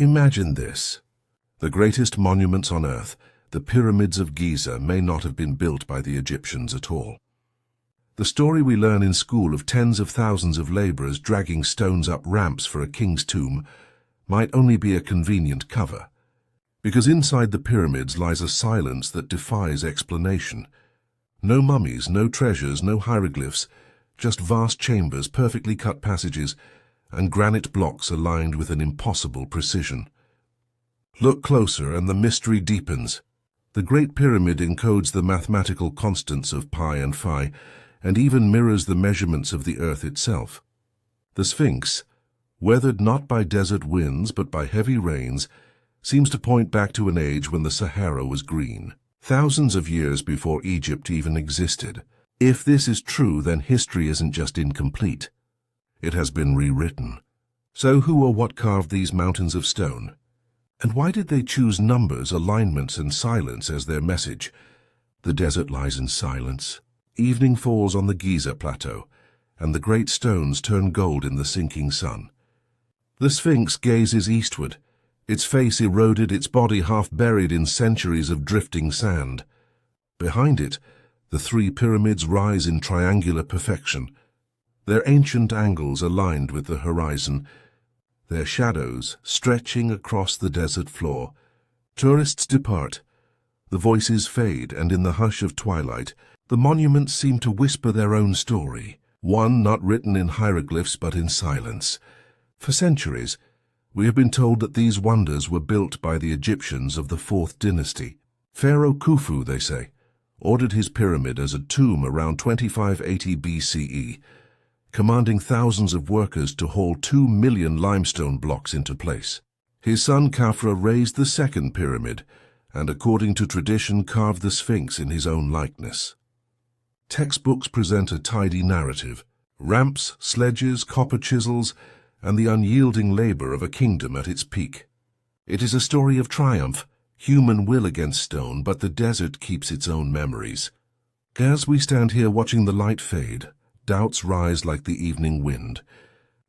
Imagine this. The greatest monuments on Earth, the pyramids of Giza, may not have been built by the Egyptians at all. The story we learn in school of tens of thousands of laborers dragging stones up ramps for a king's tomb might only be a convenient cover, because inside the pyramids lies a silence that defies explanation. No mummies, no treasures, no hieroglyphs, just vast chambers, perfectly cut passages, and granite blocks aligned with an impossible precision. Look closer and the mystery deepens. The Great Pyramid encodes the mathematical constants of pi and phi, and even mirrors the measurements of the Earth itself. The Sphinx, weathered not by desert winds but by heavy rains, seems to point back to an age when the Sahara was green, thousands of years before Egypt even existed. If this is true, then history isn't just incomplete. It has been rewritten. So who or what carved these mountains of stone? And why did they choose numbers, alignments, and silence as their message? The desert lies in silence. Evening falls on the Giza plateau, and the great stones turn gold in the sinking sun. The Sphinx gazes eastward, its face eroded, its body half buried in centuries of drifting sand. Behind it, the three pyramids rise in triangular perfection, their ancient angles aligned with the horizon, their shadows stretching across the desert floor. Tourists depart, the voices fade, and in the hush of twilight, the monuments seem to whisper their own story, one not written in hieroglyphs but in silence. For centuries, we have been told that these wonders were built by the Egyptians of the 4th dynasty. Pharaoh Khufu, they say, ordered his pyramid as a tomb around 2580 BCE, commanding thousands of workers to haul 2 million limestone blocks into place. His son Khafra raised the 2nd pyramid, and according to tradition carved the Sphinx in his own likeness. Textbooks present a tidy narrative: ramps, sledges, copper chisels, and the unyielding labor of a kingdom at its peak. It is a story of triumph, human will against stone, but the desert keeps its own memories. As we stand here watching the light fade, doubts rise like the evening wind.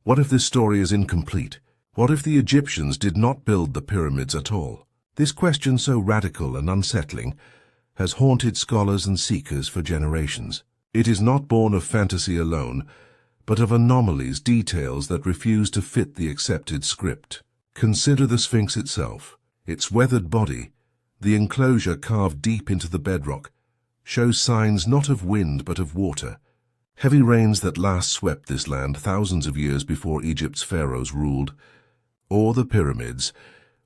What if this story is incomplete? What if the Egyptians did not build the pyramids at all? This question, so radical and unsettling, has haunted scholars and seekers for generations. It is not born of fantasy alone, but of anomalies, details that refuse to fit the accepted script. Consider the Sphinx itself. Its weathered body, the enclosure carved deep into the bedrock, shows signs not of wind but of water. Heavy rains that last swept this land thousands of years before Egypt's pharaohs ruled. Or the pyramids,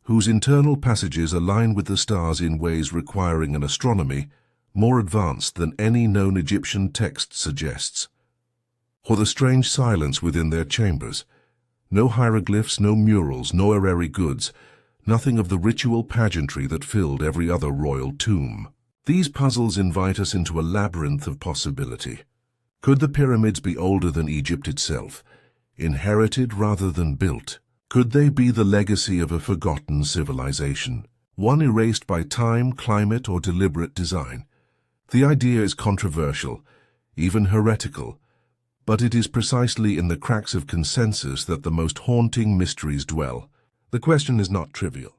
whose internal passages align with the stars in ways requiring an astronomy more advanced than any known Egyptian text suggests. Or the strange silence within their chambers. No hieroglyphs, no murals, no horary goods, nothing of the ritual pageantry that filled every other royal tomb. These puzzles invite us into a labyrinth of possibility. Could the pyramids be older than Egypt itself, inherited rather than built? Could they be the legacy of a forgotten civilization, one erased by time, climate, or deliberate design? The idea is controversial, even heretical, but it is precisely in the cracks of consensus that the most haunting mysteries dwell. The question is not trivial.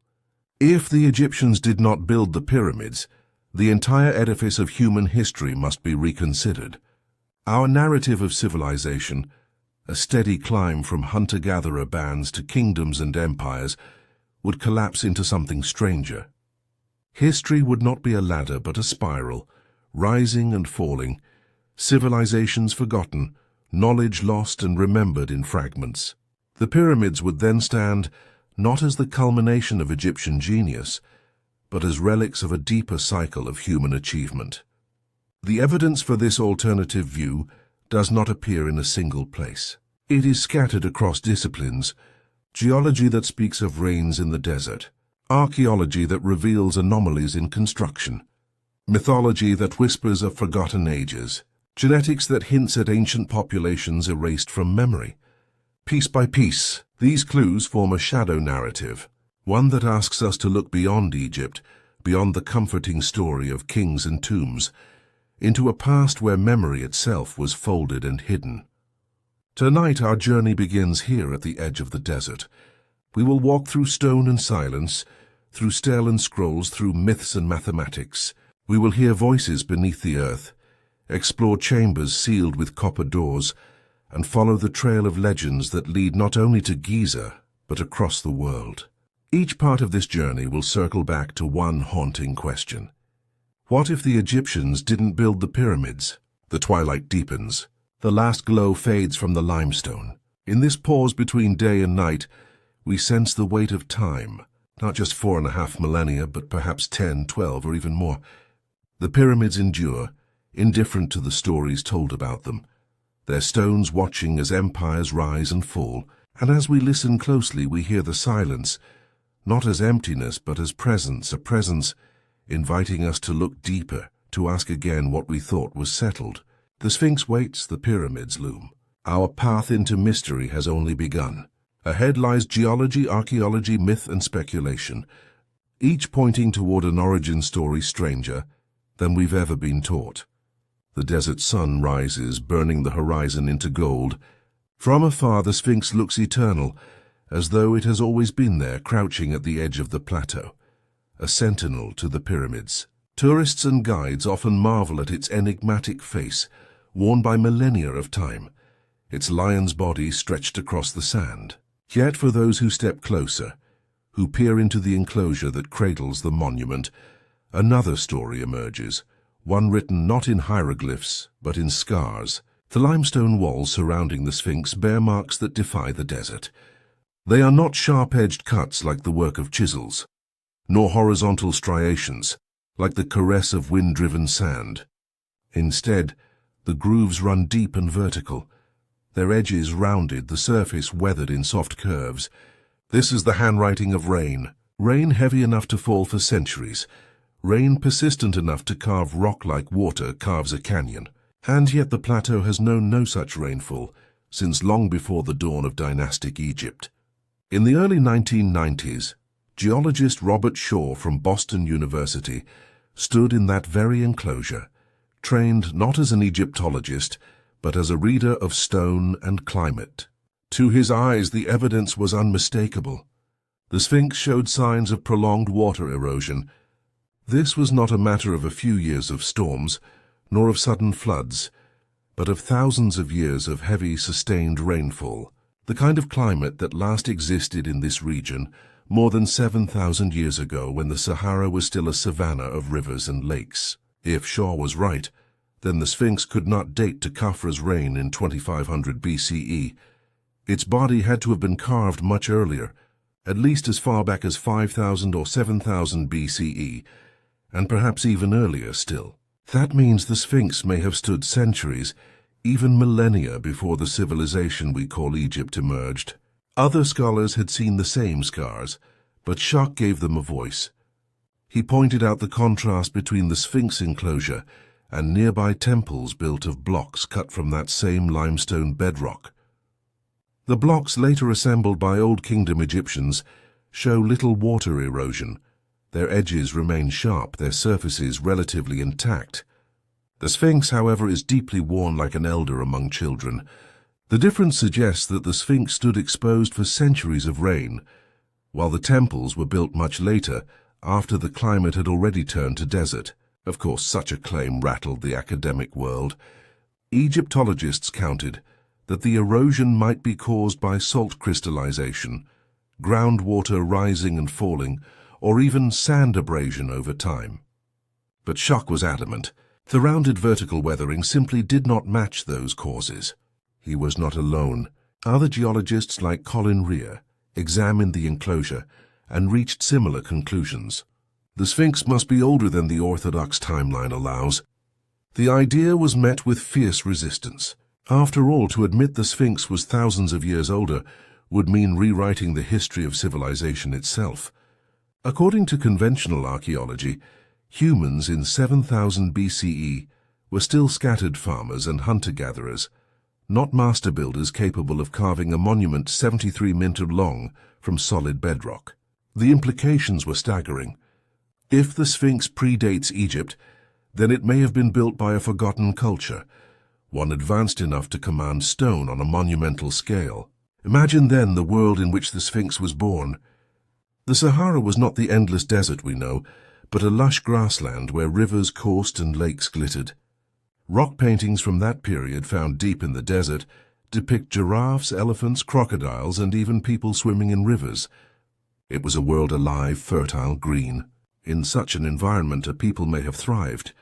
If the Egyptians did not build the pyramids, the entire edifice of human history must be reconsidered. Our narrative of civilization, a steady climb from hunter-gatherer bands to kingdoms and empires, would collapse into something stranger. History would not be a ladder but a spiral, rising and falling, civilizations forgotten, knowledge lost and remembered in fragments. The pyramids would then stand not as the culmination of Egyptian genius, but as relics of a deeper cycle of human achievement. The evidence for this alternative view does not appear in a single place. It is scattered across disciplines: geology that speaks of rains in the desert, archaeology that reveals anomalies in construction, mythology that whispers of forgotten ages, genetics that hints at ancient populations erased from memory. Piece by piece, these clues form a shadow narrative, one that asks us to look beyond Egypt, beyond the comforting story of kings and tombs, into a past where memory itself was folded and hidden. Tonight our journey begins here at the edge of the desert, We will walk through stone and silence, through stele and scrolls, through myths and mathematics. We will hear voices beneath the earth, explore chambers sealed with copper doors, and follow the trail of legends that lead not only to Giza, but across the world. Each part of this journey will circle back to one haunting question. What if the Egyptians didn't build the pyramids? The twilight deepens. The last glow fades from the limestone. In this pause between day and night, we sense the weight of time, not just 4.5 millennia, but perhaps 10, 12, or even more. The pyramids endure, indifferent to the stories told about them, their stones watching as empires rise and fall, and as we listen closely we hear the silence, not as emptiness but as presence, a presence inviting us to look deeper, to ask again what we thought was settled. The Sphinx waits, the pyramids loom. Our path into mystery has only begun. Ahead lies geology, archaeology, myth and speculation, each pointing toward an origin story stranger than we've ever been taught. The desert sun rises, burning the horizon into gold. From afar, the Sphinx looks eternal, as though it has always been there, crouching at the edge of the plateau, a sentinel to the pyramids. Tourists and guides often marvel at its enigmatic face, worn by millennia of time, its lion's body stretched across the sand. Yet for those who step closer, who peer into the enclosure that cradles the monument, another story emerges, one written not in hieroglyphs, but in scars. The limestone walls surrounding the Sphinx bear marks that defy the desert. They are not sharp-edged cuts like the work of chisels, nor horizontal striations, like the caress of wind-driven sand. Instead, the grooves run deep and vertical, their edges rounded, the surface weathered in soft curves. This is the handwriting of rain, rain heavy enough to fall for centuries, rain persistent enough to carve rock like water carves a canyon. And yet the plateau has known no such rainfall since long before the dawn of dynastic Egypt. In the early 1990s, geologist Robert Shaw from Boston University stood in that very enclosure, trained not as an Egyptologist, but as a reader of stone and climate. To his eyes, the evidence was unmistakable. The Sphinx showed signs of prolonged water erosion. This was not a matter of a few years of storms, nor of sudden floods, but of thousands of years of heavy, sustained rainfall, the kind of climate that last existed in this region more than 7,000 years ago when the Sahara was still a savanna of rivers and lakes. If Shaw was right, then the Sphinx could not date to Khafra's reign in 2500 BCE. Its body had to have been carved much earlier, at least as far back as 5000 or 7000 BCE, and perhaps even earlier still. That means the Sphinx may have stood centuries, even millennia before the civilization we call Egypt emerged. Other scholars had seen the same scars, but shock gave them a voice. He pointed out the contrast between the Sphinx enclosure and nearby temples built of blocks cut from that same limestone bedrock. The blocks, later assembled by Old Kingdom Egyptians, show little water erosion. Their edges remain sharp, their surfaces relatively intact. The Sphinx, however, is deeply worn like an elder among children. The difference suggests that the Sphinx stood exposed for centuries of rain, while the temples were built much later, after the climate had already turned to desert. Of course, such a claim rattled the academic world. Egyptologists counted that the erosion might be caused by salt crystallization, groundwater rising and falling, or even sand abrasion over time. But Shock was adamant. The rounded vertical weathering simply did not match those causes. He was not alone. Other geologists like Colin Rear examined the enclosure and reached similar conclusions. The Sphinx must be older than the orthodox timeline allows. The idea was met with fierce resistance. After all, to admit the Sphinx was thousands of years older would mean rewriting the history of civilization itself. According to conventional archaeology, humans in 7000 BCE were still scattered farmers and hunter-gatherers, not master builders capable of carving a monument 73 meters long from solid bedrock. The implications were staggering. If the Sphinx predates Egypt, then it may have been built by a forgotten culture, one advanced enough to command stone on a monumental scale. Imagine then the world in which the Sphinx was born. The Sahara was not the endless desert we know, but a lush grassland where rivers coursed and lakes glittered. Rock paintings from that period, found deep in the desert, depict giraffes, elephants, crocodiles, and even people swimming in rivers. It was a world alive, fertile, green. In such an environment, a people may have thrived,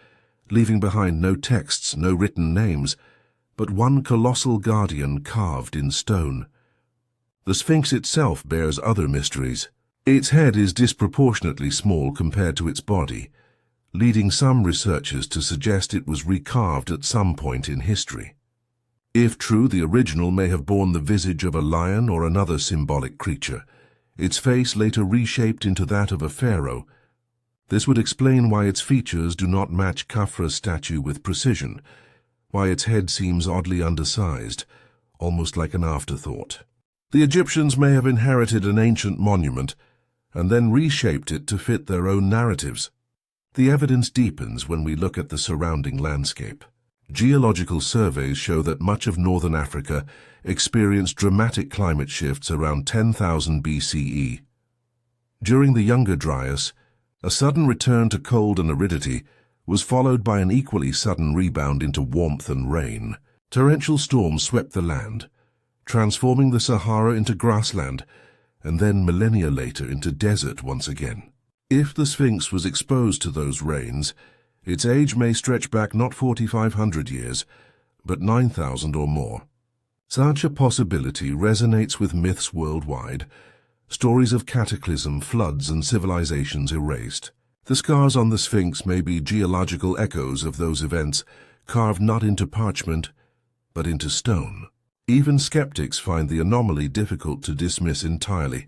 leaving behind no texts, no written names, but one colossal guardian carved in stone. The Sphinx itself bears other mysteries. Its head is disproportionately small compared to its body, leading some researchers to suggest it was recarved at some point in history. If true, the original may have borne the visage of a lion or another symbolic creature, its face later reshaped into that of a pharaoh. This would explain why its features do not match Khafra's statue with precision, why its head seems oddly undersized, almost like an afterthought. The Egyptians may have inherited an ancient monument and then reshaped it to fit their own narratives. The evidence deepens when we look at the surrounding landscape. Geological surveys show that much of northern Africa experienced dramatic climate shifts around 10,000 BCE. During the Younger Dryas, a sudden return to cold and aridity was followed by an equally sudden rebound into warmth and rain. Torrential storms swept the land, transforming the Sahara into grassland, and then millennia later into desert once again. If the Sphinx was exposed to those rains, its age may stretch back not 4,500 years, but 9,000 or more. Such a possibility resonates with myths worldwide, stories of cataclysm, floods, and civilizations erased. The scars on the Sphinx may be geological echoes of those events, carved not into parchment, but into stone. Even skeptics find the anomaly difficult to dismiss entirely.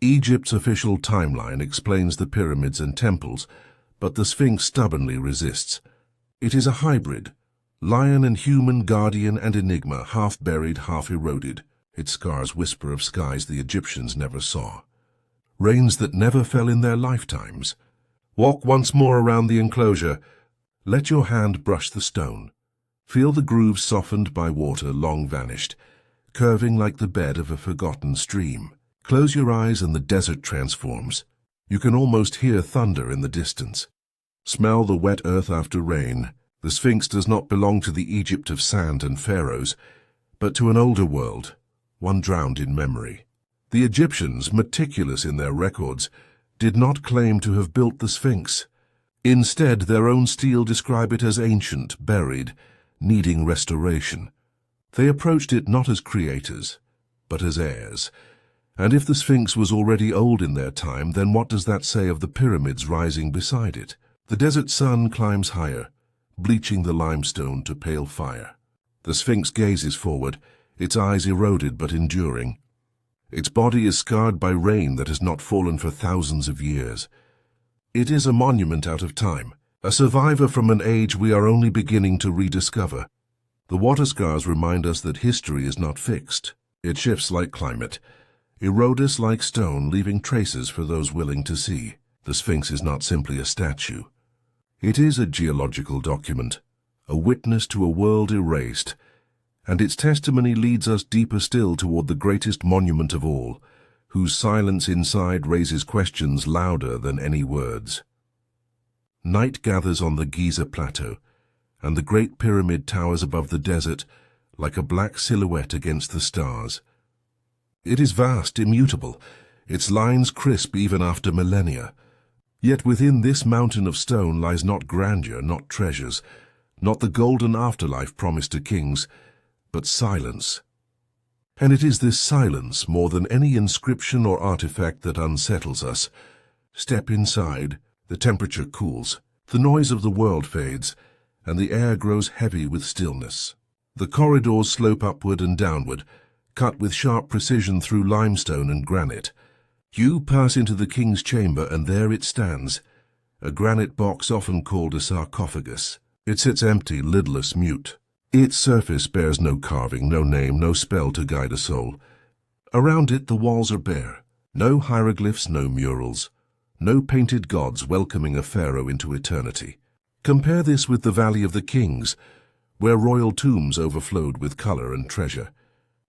Egypt's official timeline explains the pyramids and temples, but the Sphinx stubbornly resists. It is a hybrid, lion and human, guardian and enigma, half buried, half eroded. Its scars whisper of skies the Egyptians never saw, rains that never fell in their lifetimes. Walk once more around the enclosure. Let your hand brush the stone. Feel the grooves softened by water long vanished, curving like the bed of a forgotten stream. Close your eyes and the desert transforms. You can almost hear thunder in the distance. Smell the wet earth after rain. The Sphinx does not belong to the Egypt of sand and pharaohs, but to an older world, one drowned in memory. The Egyptians, meticulous in their records, did not claim to have built the Sphinx. Instead, their own stele describe it as ancient, buried, needing restoration. They approached it not as creators, but as heirs. And if the Sphinx was already old in their time, then what does that say of the pyramids rising beside it? The desert sun climbs higher, bleaching the limestone to pale fire. The Sphinx gazes forward, its eyes eroded but enduring. Its body is scarred by rain that has not fallen for thousands of years. It is a monument out of time, a survivor from an age we are only beginning to rediscover. The water scars remind us that history is not fixed. It shifts like climate, erodes like stone, leaving traces for those willing to see. The Sphinx is not simply a statue. It is a geological document, a witness to a world erased, and its testimony leads us deeper still toward the greatest monument of all, whose silence inside raises questions louder than any words. Night gathers on the Giza plateau, and the Great Pyramid towers above the desert like a black silhouette against the stars. It is vast, immutable, its lines crisp even after millennia. Yet within this mountain of stone lies not grandeur, not treasures, not the golden afterlife promised to kings, but silence. And it is this silence, more than any inscription or artifact, that unsettles us. Step inside, the temperature cools, the noise of the world fades, and the air grows heavy with stillness. The corridors slope upward and downward, cut with sharp precision through limestone and granite. You pass into the king's chamber, and there it stands, a granite box often called a sarcophagus. It sits empty, lidless, mute. Its surface bears no carving, no name, no spell to guide a soul. Around it the walls are bare, no hieroglyphs, no murals, no painted gods welcoming a pharaoh into eternity. Compare this with the Valley of the Kings, where royal tombs overflowed with color and treasure.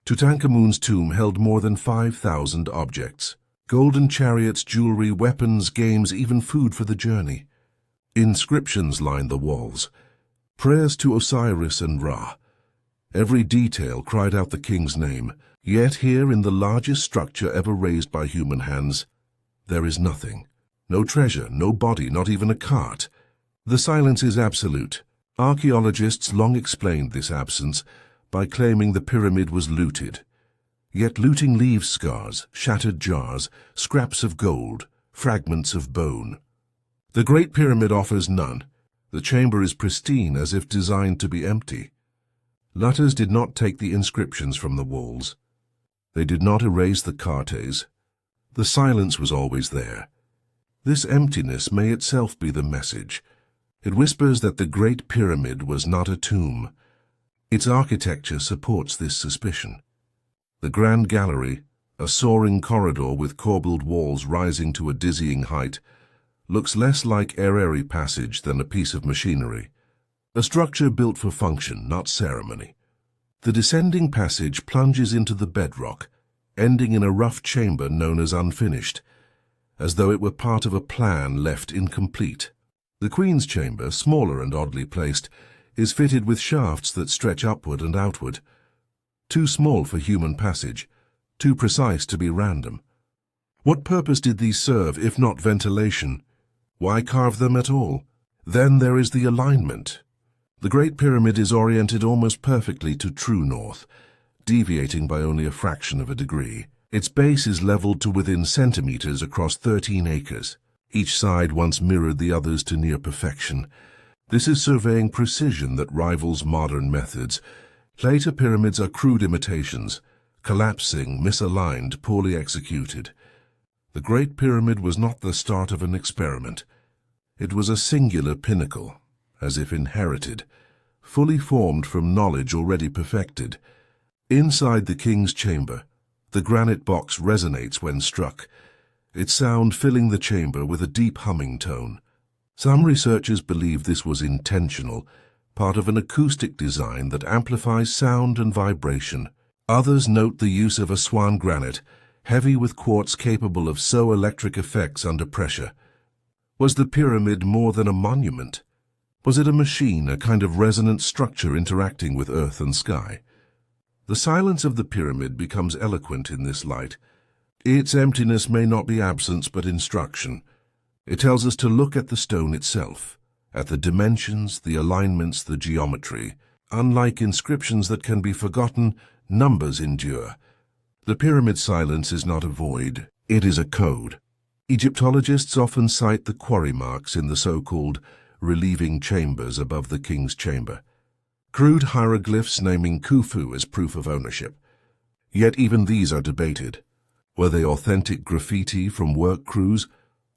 Tutankhamun's tomb held more than 5,000 objects. Golden chariots, jewelry, weapons, games, even food for the journey. Inscriptions lined the walls. Prayers to Osiris and Ra. Every detail cried out the king's name. Yet here, in the largest structure ever raised by human hands, there is nothing. No treasure, no body, not even a cart. The silence is absolute. Archaeologists long explained this absence by claiming the pyramid was looted. Yet looting leaves scars, shattered jars, scraps of gold, fragments of bone. The Great Pyramid offers none. The chamber is pristine, as if designed to be empty. Lutters did not take the inscriptions from the walls. They did not erase the cartes. The silence was always there. This emptiness may itself be the message. It whispers that the Great Pyramid was not a tomb. Its architecture supports this suspicion. The Grand Gallery, a soaring corridor with corbelled walls rising to a dizzying height, looks less like airy passage than a piece of machinery. A structure built for function, not ceremony. The descending passage plunges into the bedrock, ending in a rough chamber known as unfinished, as though it were part of a plan left incomplete. The Queen's chamber, smaller and oddly placed, is fitted with shafts that stretch upward and outward. Too small for human passage, too precise to be random. What purpose did these serve, if not ventilation? Why carve them at all? Then there is the alignment. The Great Pyramid is oriented almost perfectly to true north, deviating by only a fraction of a degree. Its base is leveled to within centimeters across 13 acres. Each side once mirrored the others to near perfection. This is surveying precision that rivals modern methods. Later pyramids are crude imitations, collapsing, misaligned, poorly executed. The Great Pyramid was not the start of an experiment. It was a singular pinnacle, as if inherited, fully formed from knowledge already perfected. Inside the king's chamber, the granite box resonates when struck, its sound filling the chamber with a deep humming tone. Some researchers believe this was intentional, part of an acoustic design that amplifies sound and vibration. Others note the use of a swan granite, heavy with quartz capable of electric effects under pressure. Was the pyramid more than a monument? Was it a machine, a kind of resonant structure interacting with earth and sky? The silence of the pyramid becomes eloquent in this light. Its emptiness may not be absence but instruction. It tells us to look at the stone itself, at the dimensions, the alignments, the geometry. Unlike inscriptions that can be forgotten, numbers endure. The pyramid silence is not a void, it is a code. Egyptologists often cite the quarry marks in the so-called relieving chambers above the king's chamber. Crude hieroglyphs naming Khufu as proof of ownership. Yet even these are debated. Were they authentic graffiti from work crews,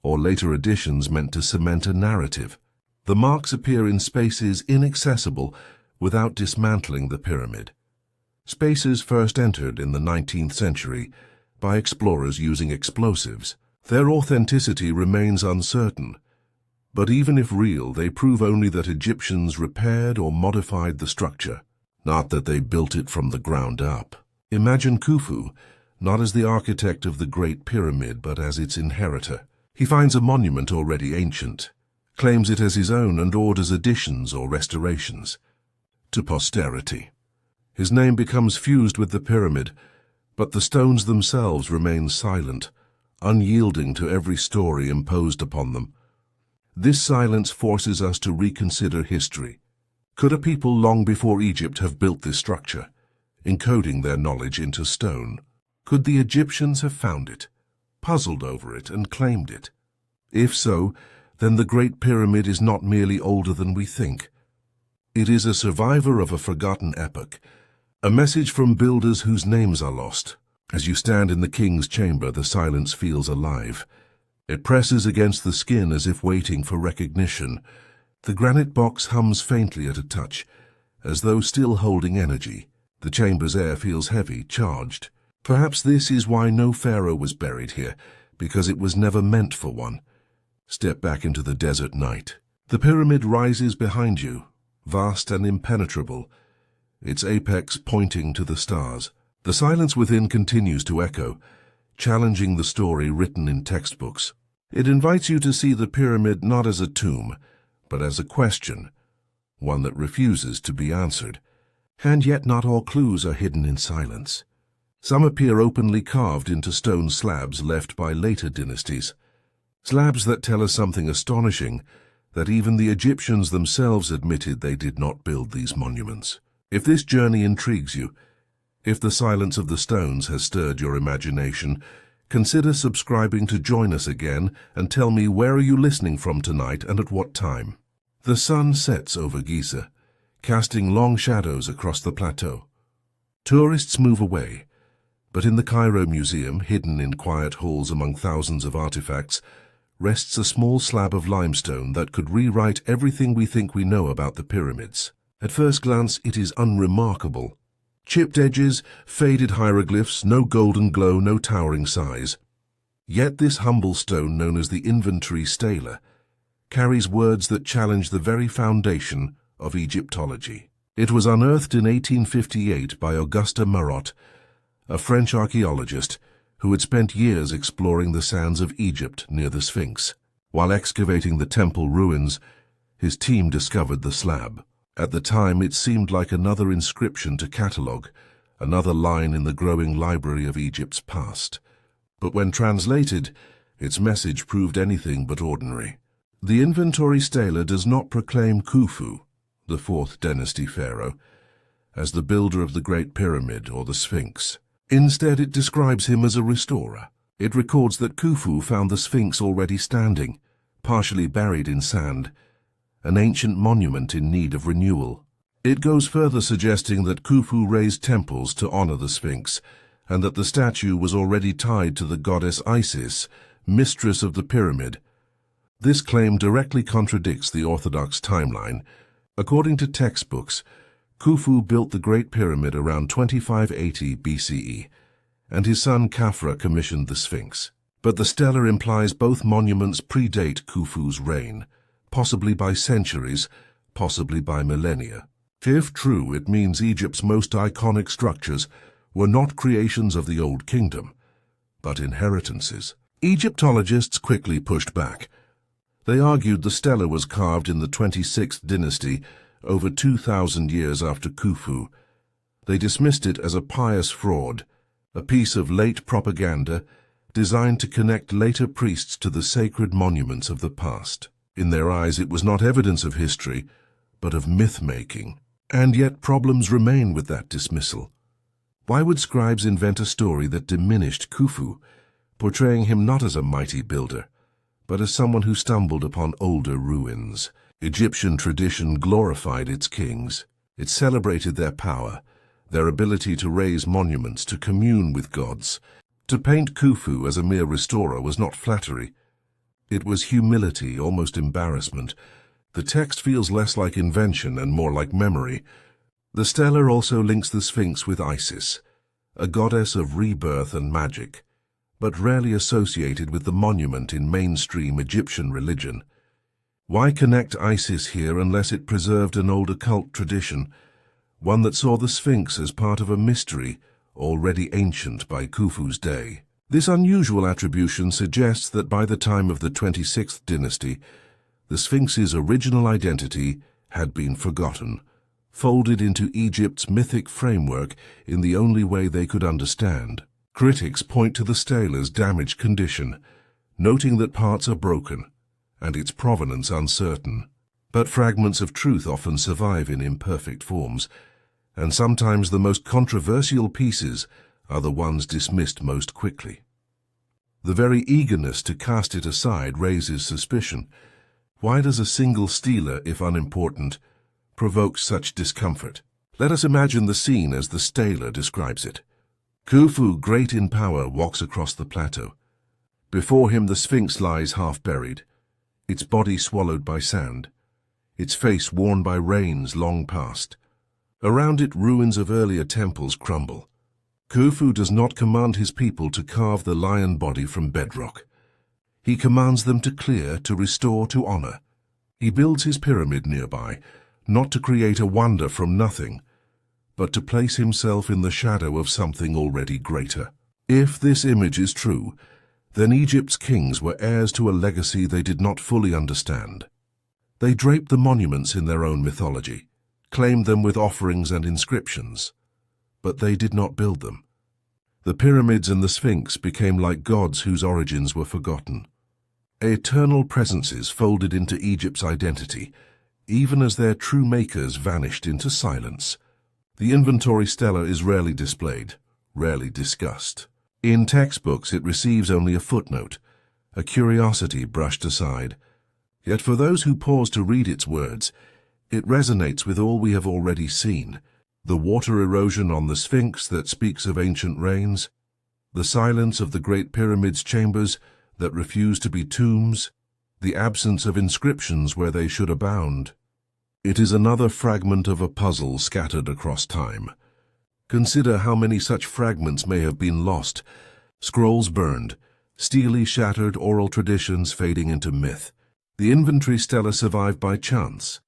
or later additions meant to cement a narrative? The marks appear in spaces inaccessible without dismantling the pyramid. Spaces first entered in the 19th century by explorers using explosives. Their authenticity remains uncertain. But even if real, they prove only that Egyptians repaired or modified the structure, not that they built it from the ground up. Imagine Khufu, not as the architect of the Great Pyramid, but as its inheritor. He finds a monument already ancient, claims it as his own, and orders additions or restorations. To posterity. His name becomes fused with the pyramid, but the stones themselves remain silent, unyielding to every story imposed upon them. This silence forces us to reconsider history. Could a people long before Egypt have built this structure, encoding their knowledge into stone? Could the Egyptians have found it, puzzled over it, and claimed it? If so, then the Great Pyramid is not merely older than we think. It is a survivor of a forgotten epoch, a message from builders whose names are lost. As you stand in the king's chamber, the silence feels alive. It presses against the skin as if waiting for recognition. The granite box hums faintly at a touch, as though still holding energy. The chamber's air feels heavy, charged. Perhaps this is why no pharaoh was buried here, because it was never meant for one. Step back into the desert night. The pyramid rises behind you, vast and impenetrable, its apex pointing to the stars. The silence within continues to echo, challenging the story written in textbooks. It invites you to see the pyramid not as a tomb, but as a question, one that refuses to be answered. And yet not all clues are hidden in silence. Some appear openly carved into stone slabs left by later dynasties. Slabs that tell us something astonishing, that even the Egyptians themselves admitted they did not build these monuments. If this journey intrigues you, if the silence of the stones has stirred your imagination, consider subscribing to join us again and tell me, where are you listening from tonight and at what time? The sun sets over Giza, casting long shadows across the plateau. Tourists move away, but in the Cairo Museum, hidden in quiet halls among thousands of artifacts, rests a small slab of limestone that could rewrite everything we think we know about the pyramids. At first glance, it is unremarkable. Chipped edges, faded hieroglyphs, no golden glow, no towering size. Yet this humble stone, known as the inventory stela, carries words that challenge the very foundation of Egyptology. It was unearthed in 1858 by Auguste Marot, a French archaeologist who had spent years exploring the sands of Egypt near the Sphinx. While excavating the temple ruins, his team discovered the slab. At the time, it seemed like another inscription to catalogue, another line in the growing library of Egypt's past. But when translated, its message proved anything but ordinary. The inventory stela does not proclaim Khufu, the fourth dynasty pharaoh, as the builder of the Great Pyramid or the Sphinx. Instead, it describes him as a restorer. It records that Khufu found the Sphinx already standing, partially buried in sand, an ancient monument in need of renewal. It goes further, suggesting that Khufu raised temples to honor the Sphinx, and that the statue was already tied to the goddess Isis, mistress of the pyramid. This claim directly contradicts the orthodox timeline. According to textbooks, Khufu built the Great Pyramid around 2580 BCE, and his son Khafra commissioned the Sphinx. But the stela implies both monuments predate Khufu's reign, possibly by centuries, possibly by millennia. If true, it means Egypt's most iconic structures were not creations of the Old Kingdom, but inheritances. Egyptologists quickly pushed back. They argued the stela was carved in the 26th dynasty, over 2,000 years after Khufu. They dismissed it as a pious fraud, a piece of late propaganda designed to connect later priests to the sacred monuments of the past. In their eyes, it was not evidence of history, but of myth-making. And yet problems remain with that dismissal. Why would scribes invent a story that diminished Khufu, portraying him not as a mighty builder, but as someone who stumbled upon older ruins? Egyptian tradition glorified its kings. It celebrated their power, their ability to raise monuments, to commune with gods. To paint Khufu as a mere restorer was not flattery. It was humility, almost embarrassment. The text feels less like invention and more like memory. The stela also links the Sphinx with Isis, a goddess of rebirth and magic, but rarely associated with the monument in mainstream Egyptian religion. Why connect Isis here unless it preserved an old occult tradition, one that saw the Sphinx as part of a mystery already ancient by Khufu's day? This unusual attribution suggests that by the time of the 26th dynasty, the Sphinx's original identity had been forgotten, folded into Egypt's mythic framework in the only way they could understand. Critics point to the stela's damaged condition, noting that parts are broken and its provenance uncertain. But fragments of truth often survive in imperfect forms, and sometimes the most controversial pieces are the ones dismissed most quickly. The very eagerness to cast it aside raises suspicion. Why does a single stela, if unimportant, provoke such discomfort? Let us imagine the scene as the stela describes it. Khufu, great in power, walks across the plateau. Before him the Sphinx lies half buried, its body swallowed by sand, its face worn by rains long past. Around it, ruins of earlier temples crumble. Khufu does not command his people to carve the lion body from bedrock. He commands them to clear, to restore, to honor. He builds his pyramid nearby, not to create a wonder from nothing, but to place himself in the shadow of something already greater. If this image is true, then Egypt's kings were heirs to a legacy they did not fully understand. They draped the monuments in their own mythology, claimed them with offerings and inscriptions, but they did not build them. The pyramids and the Sphinx became like gods whose origins were forgotten. Eternal presences folded into Egypt's identity, even as their true makers vanished into silence. The inventory stela is rarely displayed, rarely discussed. In textbooks it receives only a footnote, a curiosity brushed aside. Yet for those who pause to read its words, it resonates with all we have already seen. The water erosion on the Sphinx that speaks of ancient rains, the silence of the Great Pyramid's chambers that refuse to be tombs, the absence of inscriptions where they should abound. It is another fragment of a puzzle scattered across time. Consider how many such fragments may have been lost, scrolls burned, steely shattered oral traditions fading into myth. The inventory stela survived by chance,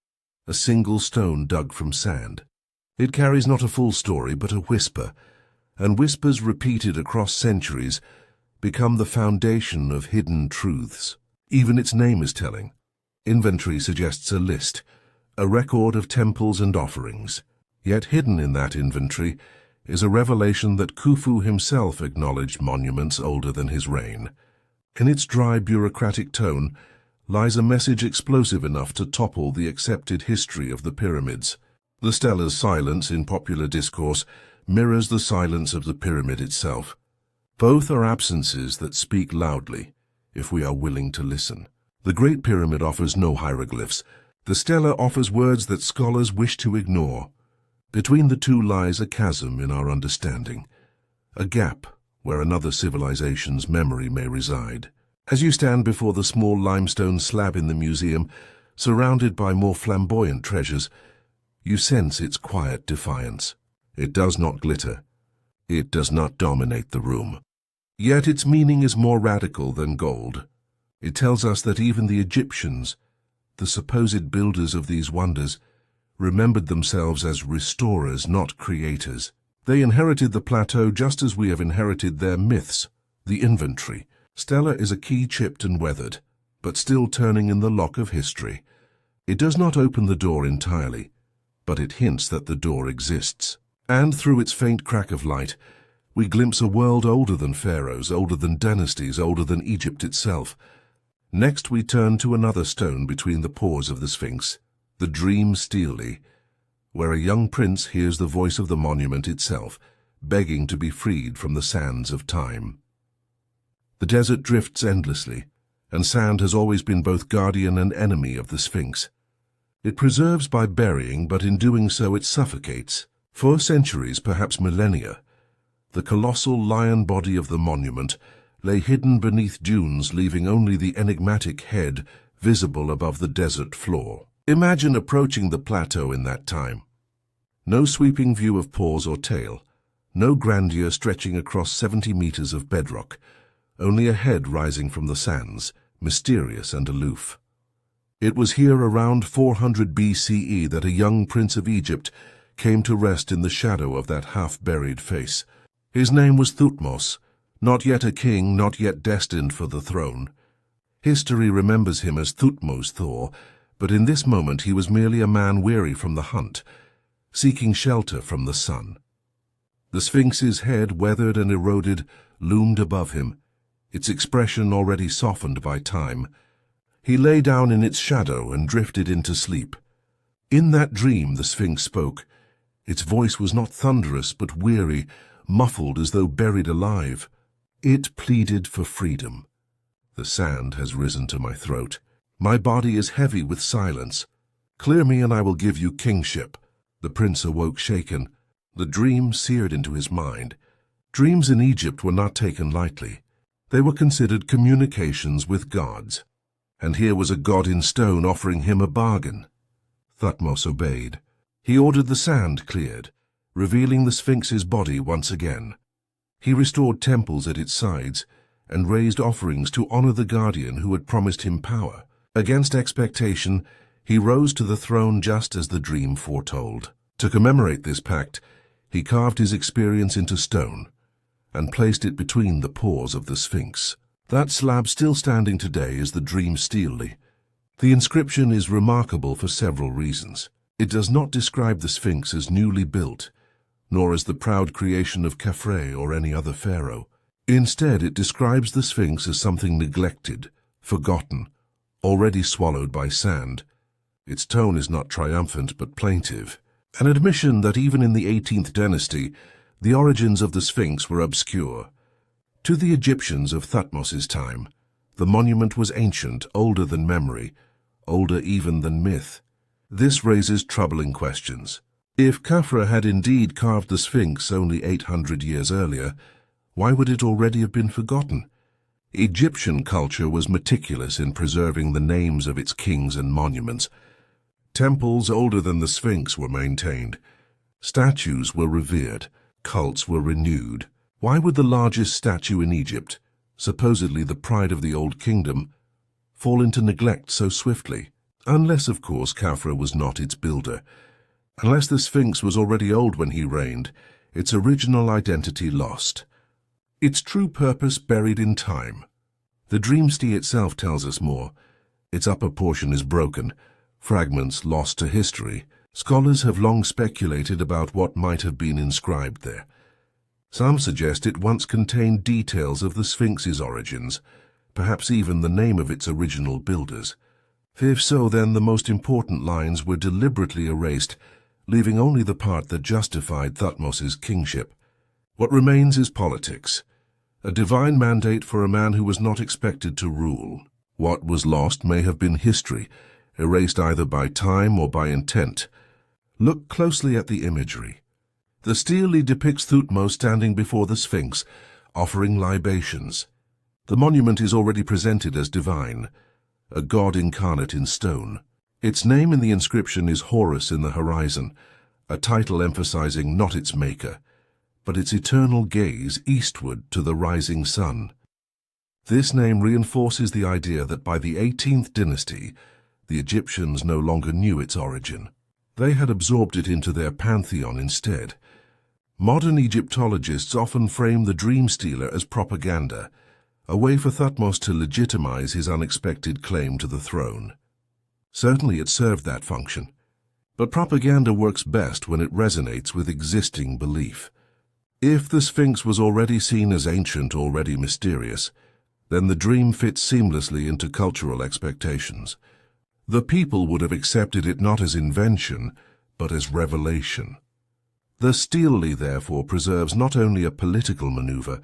a single stone dug from sand. It carries not a full story but a whisper, and whispers repeated across centuries become the foundation of hidden truths. Even its name is telling. Inventory suggests a list, a record of temples and offerings. Yet hidden in that inventory is a revelation that Khufu himself acknowledged monuments older than his reign. In its dry bureaucratic tone lies a message explosive enough to topple the accepted history of the pyramids. The stela's silence in popular discourse mirrors the silence of the pyramid itself. Both are absences that speak loudly, if we are willing to listen. The Great Pyramid offers no hieroglyphs. The stela offers words that scholars wish to ignore. Between the two lies a chasm in our understanding, a gap where another civilization's memory may reside. As you stand before the small limestone slab in the museum, surrounded by more flamboyant treasures, you sense its quiet defiance. It does not glitter. It does not dominate the room. Yet its meaning is more radical than gold. It tells us that even the Egyptians, the supposed builders of these wonders, remembered themselves as restorers, not creators. They inherited the plateau just as we have inherited their myths, the inventory. Stela is a key chipped and weathered, but still turning in the lock of history. It does not open the door entirely, but it hints that the door exists. And through its faint crack of light, we glimpse a world older than pharaohs, older than dynasties, older than Egypt itself. Next we turn to another stone between the paws of the Sphinx, the dream stele, where a young prince hears the voice of the monument itself, begging to be freed from the sands of time. The desert drifts endlessly, and sand has always been both guardian and enemy of the Sphinx. It preserves by burying, but in doing so it suffocates. For centuries, perhaps millennia, the colossal lion body of the monument lay hidden beneath dunes, leaving only the enigmatic head visible above the desert floor. Imagine approaching the plateau in that time. No sweeping view of paws or tail, no grandeur stretching across 70 meters of bedrock, only a head rising from the sands, mysterious and aloof. It was here around 400 BCE that a young prince of Egypt came to rest in the shadow of that half-buried face. His name was Thutmose, not yet a king, not yet destined for the throne. History remembers him as Thutmose Thor, but in this moment he was merely a man weary from the hunt, seeking shelter from the sun. The Sphinx's head, weathered and eroded, loomed above him, its expression already softened by time. He lay down in its shadow and drifted into sleep. In that dream the Sphinx spoke. Its voice was not thunderous but weary, muffled as though buried alive. It pleaded for freedom. The sand has risen to my throat. My body is heavy with silence. Clear me and I will give you kingship. The prince awoke shaken. The dream seared into his mind. Dreams in Egypt were not taken lightly. They were considered communications with gods. And here was a god in stone offering him a bargain. Thutmose obeyed. He ordered the sand cleared, revealing the Sphinx's body once again. He restored temples at its sides and raised offerings to honor the guardian who had promised him power. Against expectation, he rose to the throne just as the dream foretold. To commemorate this pact, He carved his experience into stone and placed it between the paws of the Sphinx. That slab still standing today is the Dream Stele. The inscription is remarkable for several reasons. It does not describe the Sphinx as newly built, nor as the proud creation of Khafre or any other pharaoh. Instead, it describes the Sphinx as something neglected, forgotten, already swallowed by sand. Its tone is not triumphant but plaintive, an admission that even in the 18th dynasty, the origins of the Sphinx were obscure. To the Egyptians of Thutmose's time, the monument was ancient, older than memory, older even than myth. This raises troubling questions. If Khafre had indeed carved the Sphinx only 800 years earlier, why would it already have been forgotten? Egyptian culture was meticulous in preserving the names of its kings and monuments. Temples older than the Sphinx were maintained. Statues were revered. Cults were renewed. Why would the largest statue in Egypt, supposedly the pride of the Old Kingdom, fall into neglect so swiftly? Unless, of course, Khafre was not its builder. Unless the Sphinx was already old when he reigned, its original identity lost. Its true purpose buried in time. The Dream Stele itself tells us more. Its upper portion is broken, fragments lost to history. Scholars have long speculated about what might have been inscribed there. Some suggest it once contained details of the Sphinx's origins, perhaps even the name of its original builders. If so, then the most important lines were deliberately erased, leaving only the part that justified Thutmose's kingship. What remains is politics, a divine mandate for a man who was not expected to rule. What was lost may have been history, erased either by time or by intent. Look closely at the imagery. The stele depicts Thutmose standing before the Sphinx, offering libations. The monument is already presented as divine, a god incarnate in stone. Its name in the inscription is Horus in the horizon, a title emphasizing not its maker, but its eternal gaze eastward to the rising sun. This name reinforces the idea that by the 18th dynasty, the Egyptians no longer knew its origin. They had absorbed it into their pantheon instead. Modern Egyptologists often frame the Dream Stele as propaganda, a way for Thutmose to legitimize his unexpected claim to the throne. Certainly it served that function, but propaganda works best when it resonates with existing belief. If the Sphinx was already seen as ancient, already mysterious, then the dream fits seamlessly into cultural expectations. The people would have accepted it not as invention, but as revelation. The stele, therefore, preserves not only a political maneuver,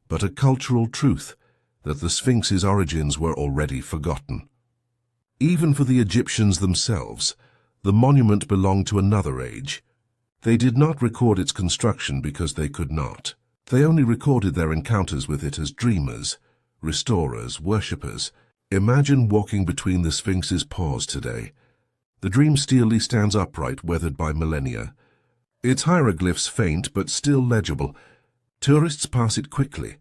but a cultural truth that the Sphinx's origins were already forgotten. Even for the Egyptians themselves, the monument belonged to another age. They did not record its construction because they could not. They only recorded their encounters with it as dreamers, restorers, worshippers. Imagine walking between the Sphinx's paws today. The Dream Stele stands upright, weathered by millennia. Its hieroglyphs faint but still legible. Tourists pass it quickly,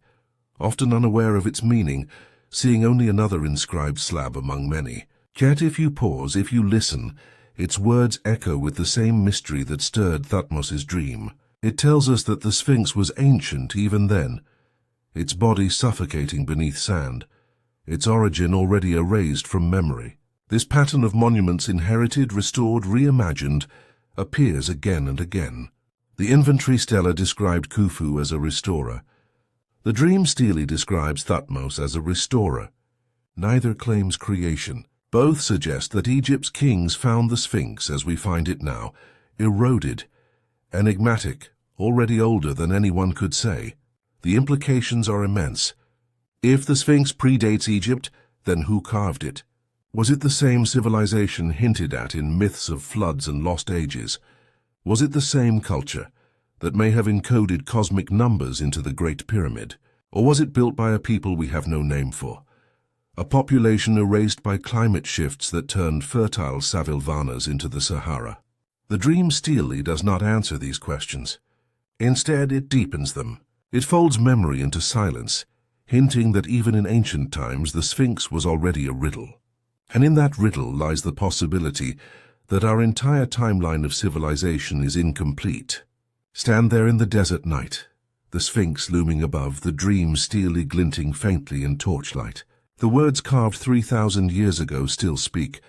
often unaware of its meaning, seeing only another inscribed slab among many. Yet if you pause, if you listen, its words echo with the same mystery that stirred Thutmose's dream. It tells us that the Sphinx was ancient even then, its body suffocating beneath sand, its origin already erased from memory. This pattern of monuments inherited, restored, reimagined, appears again and again. The inventory stela described Khufu as a restorer. The Dream Stele describes Thutmose as a restorer. Neither claims creation. Both suggest that Egypt's kings found the Sphinx, as we find it now, eroded, enigmatic, already older than anyone could say. The implications are immense. If the Sphinx predates Egypt, then who carved it? Was it the same civilization hinted at in myths of floods and lost ages? Was it the same culture that may have encoded cosmic numbers into the Great Pyramid? Or was it built by a people we have no name for? A population erased by climate shifts that turned fertile Savilvanas into the Sahara? The Dream Stele does not answer these questions. Instead, it deepens them. It folds memory into silence, hinting that even in ancient times the Sphinx was already a riddle. And in that riddle lies the possibility that our entire timeline of civilization is incomplete. Stand there in the desert night, the Sphinx looming above, the dream steely glinting faintly in torchlight. The words carved 3,000 years ago still speak,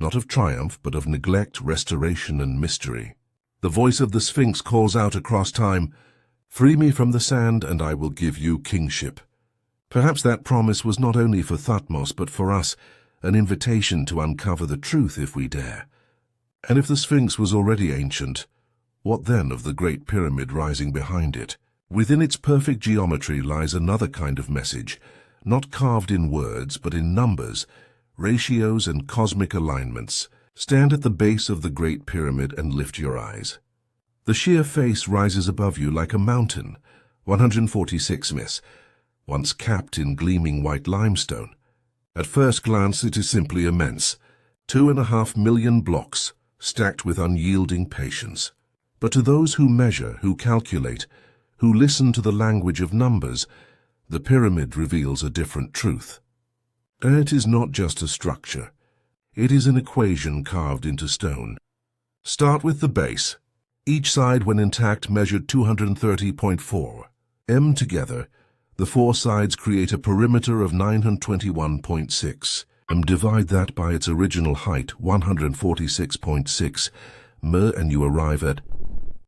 not of triumph, but of neglect, restoration, and mystery. The voice of the Sphinx calls out across time, "Free me from the sand, and I will give you kingship." Perhaps that promise was not only for Thutmose, but for us, an invitation to uncover the truth if we dare. And if the Sphinx was already ancient, what then of the Great Pyramid rising behind it? Within its perfect geometry lies another kind of message, not carved in words, but in numbers, ratios, and cosmic alignments. Stand at the base of the Great Pyramid and lift your eyes. The sheer face rises above you like a mountain, 146 miss, once capped in gleaming white limestone. At first glance it is simply immense, 2.5 million blocks, stacked with unyielding patience. But to those who measure, who calculate, who listen to the language of numbers, the pyramid reveals a different truth. It is not just a structure. It is an equation carved into stone. Start with the base. Each side, when intact, measured 230.4 m together. The four sides create a perimeter of 921.6 m. Divide that by its original height, 146.6 m, and you arrive at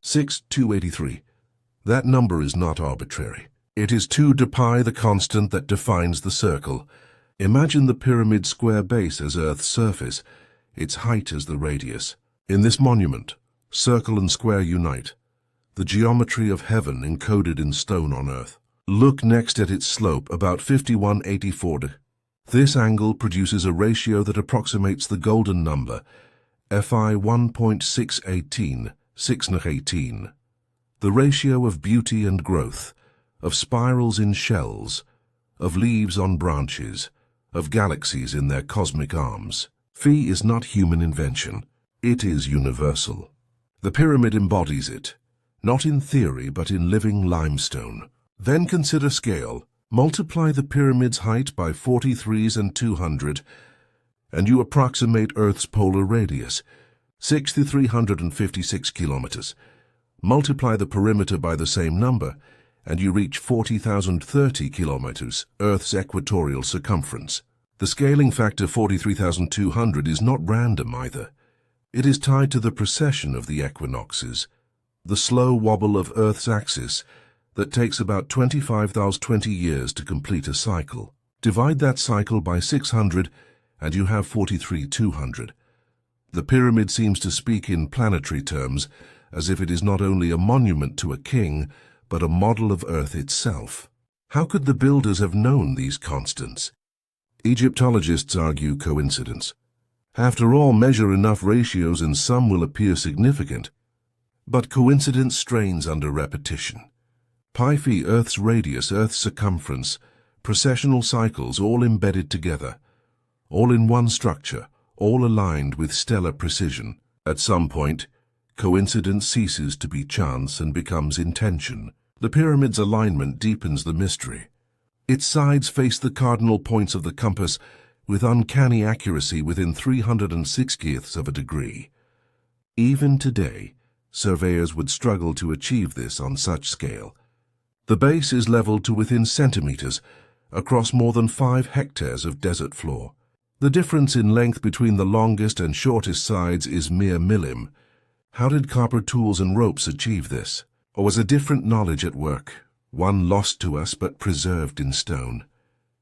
6,283. That number is not arbitrary. It is 2 to pi, the constant that defines the circle. Imagine the pyramid's square base as Earth's surface, its height as the radius. In this monument, circle and square unite, the geometry of heaven encoded in stone on Earth. Look next at its slope, about 51/84. This angle produces a ratio that approximates the golden number, Fi 1.618, 618. The ratio of beauty and growth, of spirals in shells, of leaves on branches, of galaxies in their cosmic arms. Phi is not human invention. It is universal. The pyramid embodies it, not in theory but in living limestone. Then consider scale. Multiply the pyramid's height by 43s and 200, and you approximate Earth's polar radius, 6,356 kilometers. Multiply the perimeter by the same number, and you reach 40,030 kilometers, Earth's equatorial circumference. The scaling factor 43,200 is not random either. It is tied to the precession of the equinoxes, the slow wobble of Earth's axis that takes about 25,020 years to complete a cycle. Divide that cycle by 600, and you have 43,200. The pyramid seems to speak in planetary terms, as if it is not only a monument to a king, but a model of Earth itself. How could the builders have known these constants? Egyptologists argue coincidence. After all, measure enough ratios and some will appear significant. But coincidence strains under repetition. Pi phi, Earth's radius, Earth's circumference, precessional cycles, all embedded together, all in one structure, all aligned with stellar precision. At some point, coincidence ceases to be chance and becomes intention. The pyramid's alignment deepens the mystery. Its sides face the cardinal points of the compass with uncanny accuracy within 360ths of a degree. Even today, surveyors would struggle to achieve this on such scale. The base is leveled to within centimeters, across more than 5 hectares of desert floor. The difference in length between the longest and shortest sides is mere millim. How did copper tools and ropes achieve this? Or was a different knowledge at work, one lost to us but preserved in stone?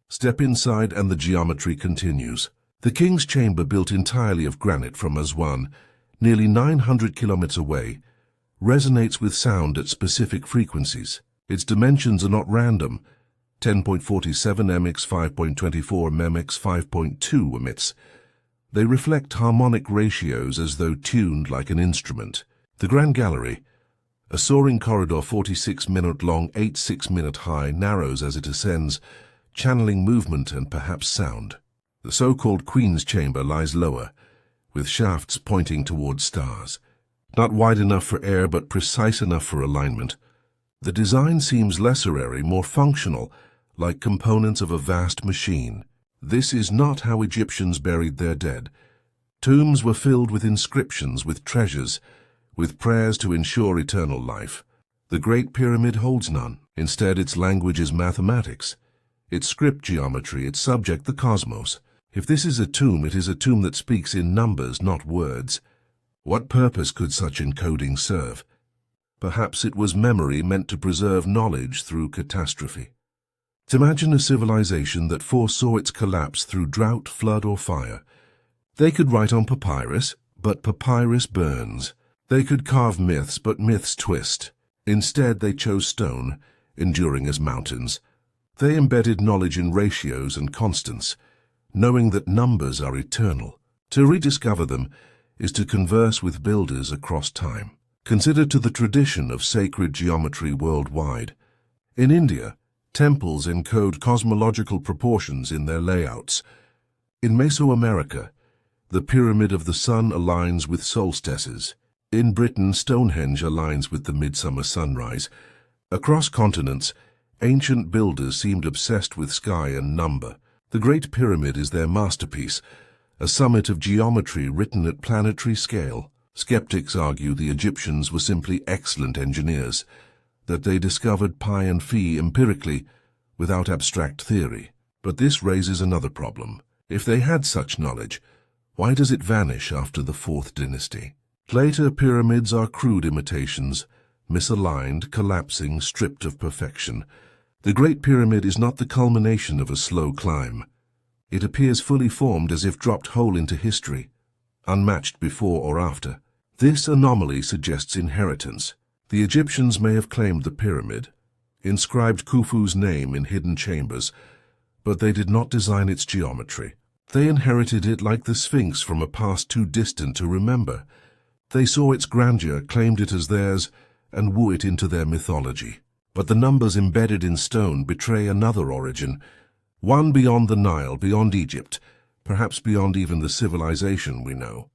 Step inside and the geometry continues. The king's chamber, built entirely of granite from Aswan, nearly 900 kilometers away, resonates with sound at specific frequencies. Its dimensions are not random. 10.47 mx, 5.24 mmx, 5.2 emits. They reflect harmonic ratios as though tuned like an instrument. The Grand Gallery, a soaring corridor 46-minute long, 86-minute high, narrows as it ascends, channeling movement and perhaps sound. The so-called Queen's Chamber lies lower, with shafts pointing towards stars. Not wide enough for air, but precise enough for alignment. The design seems less airy, more functional, like components of a vast machine. This is not how Egyptians buried their dead. Tombs were filled with inscriptions, with treasures, with prayers to ensure eternal life. The Great Pyramid holds none. Instead, its language is mathematics. Its script geometry, its subject the cosmos. If this is a tomb, it is a tomb that speaks in numbers, not words. What purpose could such encoding serve? Perhaps it was memory meant to preserve knowledge through catastrophe. Imagine a civilization that foresaw its collapse through drought, flood, or fire. They could write on papyrus, but papyrus burns. They could carve myths, but myths twist. Instead, they chose stone, enduring as mountains. They embedded knowledge in ratios and constants, knowing that numbers are eternal. To rediscover them is to converse with builders across time. Consider to the tradition of sacred geometry worldwide. In India, temples encode cosmological proportions in their layouts. In Mesoamerica, the Pyramid of the Sun aligns with solstices. In Britain, Stonehenge aligns with the midsummer sunrise. Across continents, ancient builders seemed obsessed with sky and number. The Great Pyramid is their masterpiece, a summit of geometry written at planetary scale. Skeptics argue the Egyptians were simply excellent engineers, that they discovered pi and phi empirically, without abstract theory. But this raises another problem. If they had such knowledge, why does it vanish after the Fourth Dynasty? Later pyramids are crude imitations, misaligned, collapsing, stripped of perfection. The Great Pyramid is not the culmination of a slow climb. It appears fully formed, as if dropped whole into history, unmatched before or after. This anomaly suggests inheritance. The Egyptians may have claimed the pyramid, inscribed Khufu's name in hidden chambers, but they did not design its geometry. They inherited it like the Sphinx from a past too distant to remember. They saw its grandeur, claimed it as theirs, and woo it into their mythology. But the numbers embedded in stone betray another origin, one beyond the Nile, beyond Egypt, perhaps beyond even the civilization we know.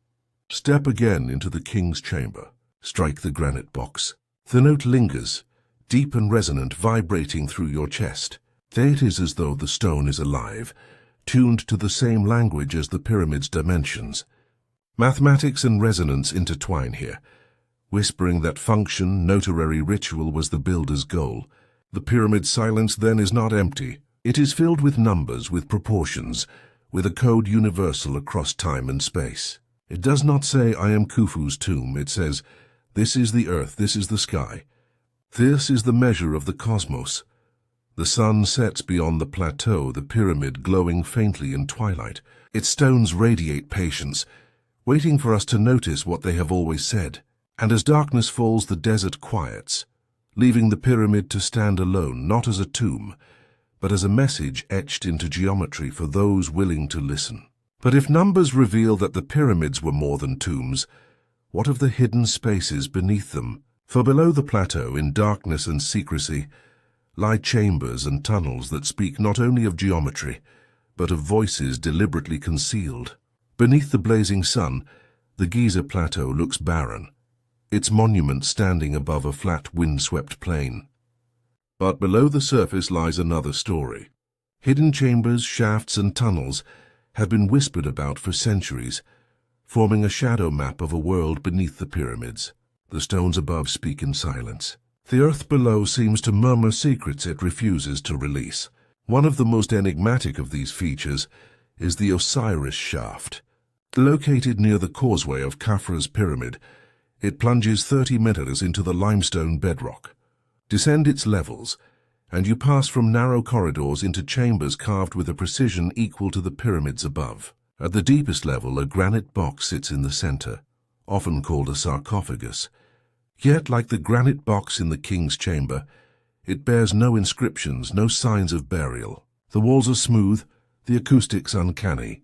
Step again into the king's chamber. Strike the granite box. The note lingers, deep and resonant, vibrating through your chest. There it is, as though the stone is alive, tuned to the same language as the pyramid's dimensions. Mathematics and resonance intertwine here, whispering that function, notary ritual was the builder's goal. The pyramid's silence then is not empty. It is filled with numbers, with proportions, with a code universal across time and space. It does not say, "I am Khufu's tomb." It says, "This is the earth, this is the sky. This is the measure of the cosmos." The sun sets beyond the plateau, the pyramid glowing faintly in twilight. Its stones radiate patience, waiting for us to notice what they have always said. And as darkness falls, the desert quiets, leaving the pyramid to stand alone, not as a tomb, but as a message etched into geometry for those willing to listen. But if numbers reveal that the pyramids were more than tombs, what of the hidden spaces beneath them? For below the plateau, in darkness and secrecy, lie chambers and tunnels that speak not only of geometry, but of voices deliberately concealed. Beneath the blazing sun, the Giza plateau looks barren, its monument standing above a flat, wind-swept plain. But below the surface lies another story. Hidden chambers, shafts, and tunnels have been whispered about for centuries, forming a shadow map of a world beneath the pyramids. The stones above speak in silence. The earth below seems to murmur secrets it refuses to release. One of the most enigmatic of these features is the Osiris shaft. Located near the causeway of Khafra's pyramid, it plunges 30 meters into the limestone bedrock. Descend its levels, and you pass from narrow corridors into chambers carved with a precision equal to the pyramids above. At the deepest level, a granite box sits in the center, often called a sarcophagus. Yet, like the granite box in the king's chamber, it bears no inscriptions, no signs of burial. The walls are smooth, the acoustics uncanny.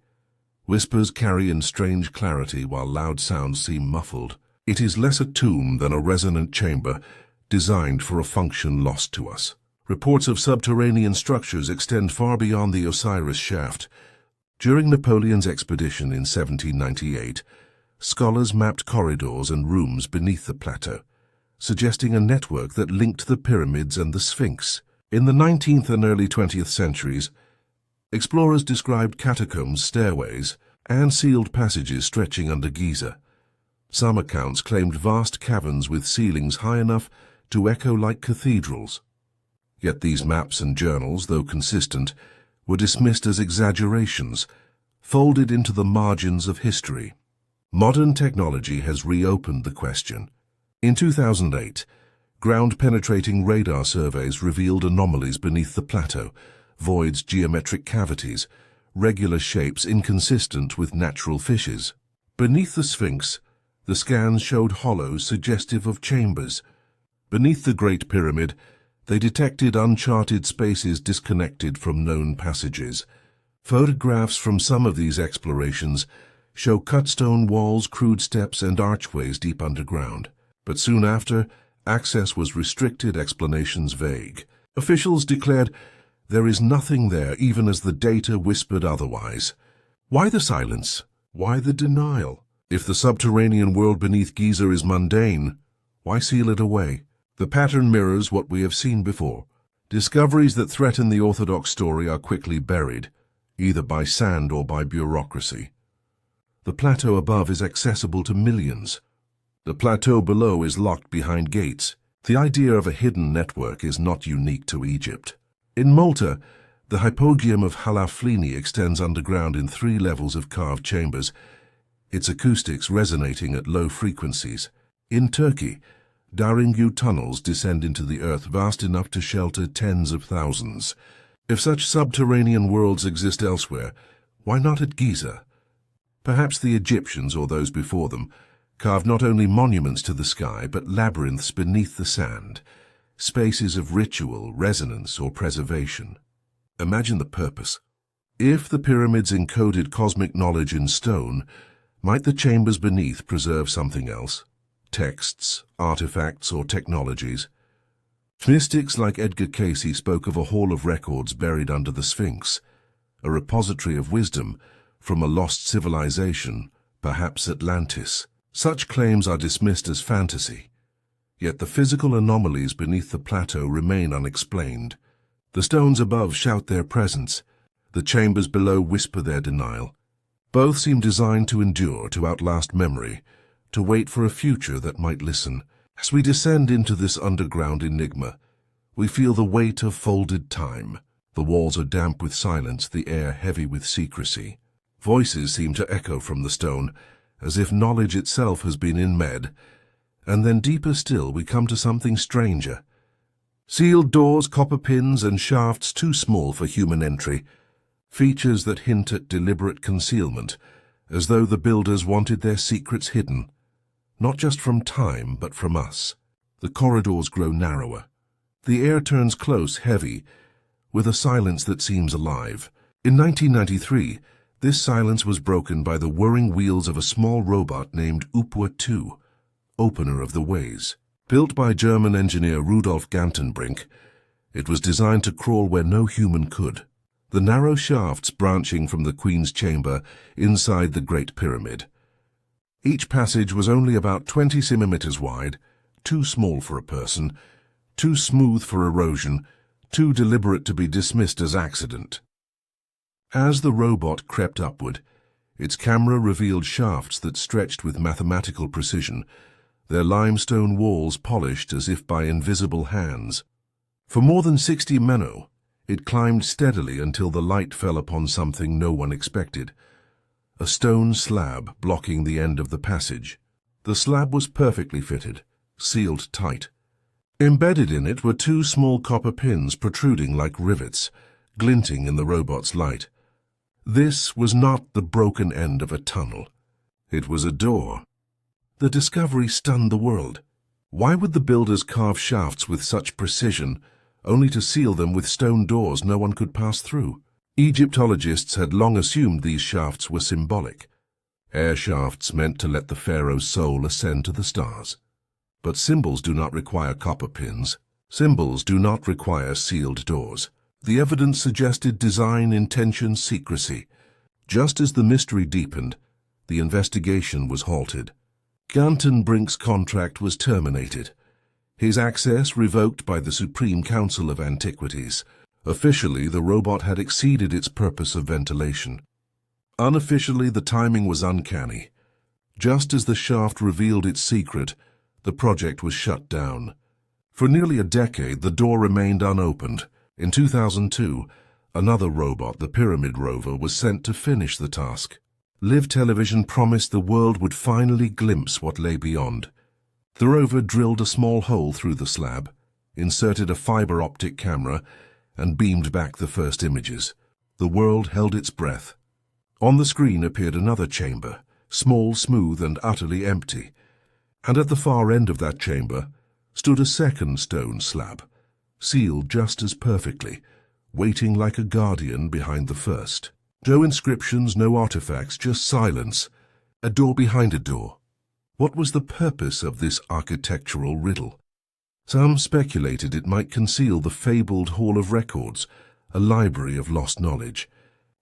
Whispers carry in strange clarity while loud sounds seem muffled. It is less a tomb than a resonant chamber designed for a function lost to us. Reports of subterranean structures extend far beyond the Osiris shaft. During Napoleon's expedition in 1798, scholars mapped corridors and rooms beneath the plateau, suggesting a network that linked the pyramids and the Sphinx. In the 19th and early 20th centuries, explorers described catacombs, stairways, and sealed passages stretching under Giza. Some accounts claimed vast caverns with ceilings high enough to echo like cathedrals. Yet these maps and journals, though consistent, were dismissed as exaggerations, folded into the margins of history. Modern technology has reopened the question. In 2008, ground-penetrating radar surveys revealed anomalies beneath the plateau, voids, geometric cavities, regular shapes inconsistent with natural fissures. Beneath the Sphinx, the scans showed hollows suggestive of chambers. Beneath the Great Pyramid, they detected uncharted spaces disconnected from known passages. Photographs from some of these explorations show cut stone walls, crude steps, and archways deep underground. But soon after, access was restricted, explanations vague. Officials declared, "There is nothing there," even as the data whispered otherwise. Why the silence? Why the denial? If the subterranean world beneath Giza is mundane, why seal it away? The pattern mirrors what we have seen before. Discoveries that threaten the orthodox story are quickly buried, either by sand or by bureaucracy. The plateau above is accessible to millions. The plateau below is locked behind gates. The idea of a hidden network is not unique to Egypt. In Malta, the hypogeum of Halaflini extends underground in 3 levels of carved chambers, its acoustics resonating at low frequencies. In Turkey, Daringu tunnels descend into the earth vast enough to shelter tens of thousands. If such subterranean worlds exist elsewhere, why not at Giza? Perhaps the Egyptians, or those before them, carved not only monuments to the sky, but labyrinths beneath the sand, spaces of ritual, resonance, or preservation. Imagine the purpose. If the pyramids encoded cosmic knowledge in stone, might the chambers beneath preserve something else? Texts, artifacts, or technologies? Mystics like Edgar Cayce spoke of a hall of records buried under the Sphinx, a repository of wisdom from a lost civilization, perhaps Atlantis. Such claims are dismissed as fantasy, yet the physical anomalies beneath the plateau remain unexplained. The stones above shout their presence, the chambers below whisper their denial. Both seem designed to endure, to outlast memory, to wait for a future that might listen. As we descend into this underground enigma, we feel the weight of folded time. The walls are damp with silence, the air heavy with secrecy. Voices seem to echo from the stone, as if knowledge itself has been inmed. And then deeper still, we come to something stranger. Sealed doors, copper pins, and shafts too small for human entry. Features that hint at deliberate concealment, as though the builders wanted their secrets hidden. Not just from time, but from us. The corridors grow narrower. The air turns close, heavy, with a silence that seems alive. In 1993, this silence was broken by the whirring wheels of a small robot named Upwa 2, Opener of the Ways. Built by German engineer Rudolf Gantenbrink, it was designed to crawl where no human could. The narrow shafts branching from the Queen's chamber inside the Great Pyramid. Each passage was only about 20 centimeters wide, too small for a person, too smooth for erosion, too deliberate to be dismissed as accident. As the robot crept upward, its camera revealed shafts that stretched with mathematical precision, their limestone walls polished as if by invisible hands. For more than 60 meno, it climbed steadily until the light fell upon something no one expected. A stone slab blocking the end of the passage. The slab was perfectly fitted, sealed tight. Embedded in it were 2 small copper pins protruding like rivets, glinting in the robot's light. This was not the broken end of a tunnel. It was a door. The discovery stunned the world. Why would the builders carve shafts with such precision, only to seal them with stone doors no one could pass through? Egyptologists had long assumed these shafts were symbolic. Air shafts meant to let the pharaoh's soul ascend to the stars. But symbols do not require copper pins. Symbols do not require sealed doors. The evidence suggested design, intention, secrecy. Just as the mystery deepened, the investigation was halted. Gantenbrink's contract was terminated. His access revoked by the Supreme Council of Antiquities. Officially, the robot had exceeded its purpose of ventilation. Unofficially, the timing was uncanny. Just as the shaft revealed its secret, the project was shut down. For nearly a decade, the door remained unopened. In 2002, another robot, the Pyramid rover, was sent to finish the task. Live television promised the world would finally glimpse what lay beyond. The rover drilled a small hole through the slab, inserted a fiber optic camera, and beamed back the first images. The world held its breath. On the screen appeared another chamber, small, smooth, and utterly empty. And at the far end of that chamber stood a second stone slab, sealed just as perfectly, waiting like a guardian behind the first. No inscriptions, no artifacts, just silence. A door behind a door. What was the purpose of this architectural riddle? Some speculated it might conceal the fabled Hall of Records, a library of lost knowledge.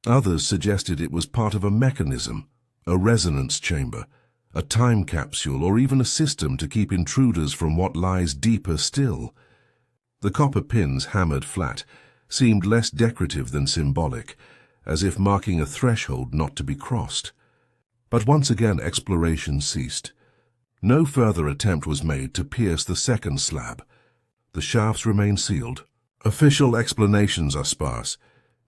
Others suggested it was part of a mechanism, a resonance chamber, a time capsule, or even a system to keep intruders from what lies deeper still. The copper pins hammered flat seemed less decorative than symbolic, as if marking a threshold not to be crossed. But once again exploration ceased. No further attempt was made to pierce the second slab. The shafts remain sealed. Official explanations are sparse.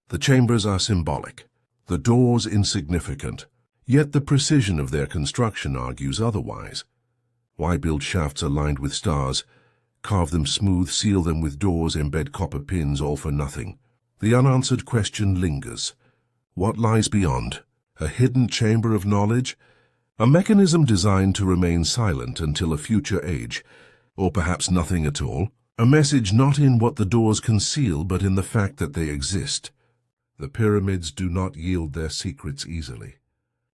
The chambers are symbolic, the doors insignificant. Yet the precision of their construction argues otherwise. Why build shafts aligned with stars, carve them smooth, seal them with doors, embed copper pins, all for nothing? The unanswered question lingers. What lies beyond? A hidden chamber of knowledge? A mechanism designed to remain silent until a future age, or perhaps nothing at all? A message not in what the doors conceal, but in the fact that they exist. The pyramids do not yield their secrets easily.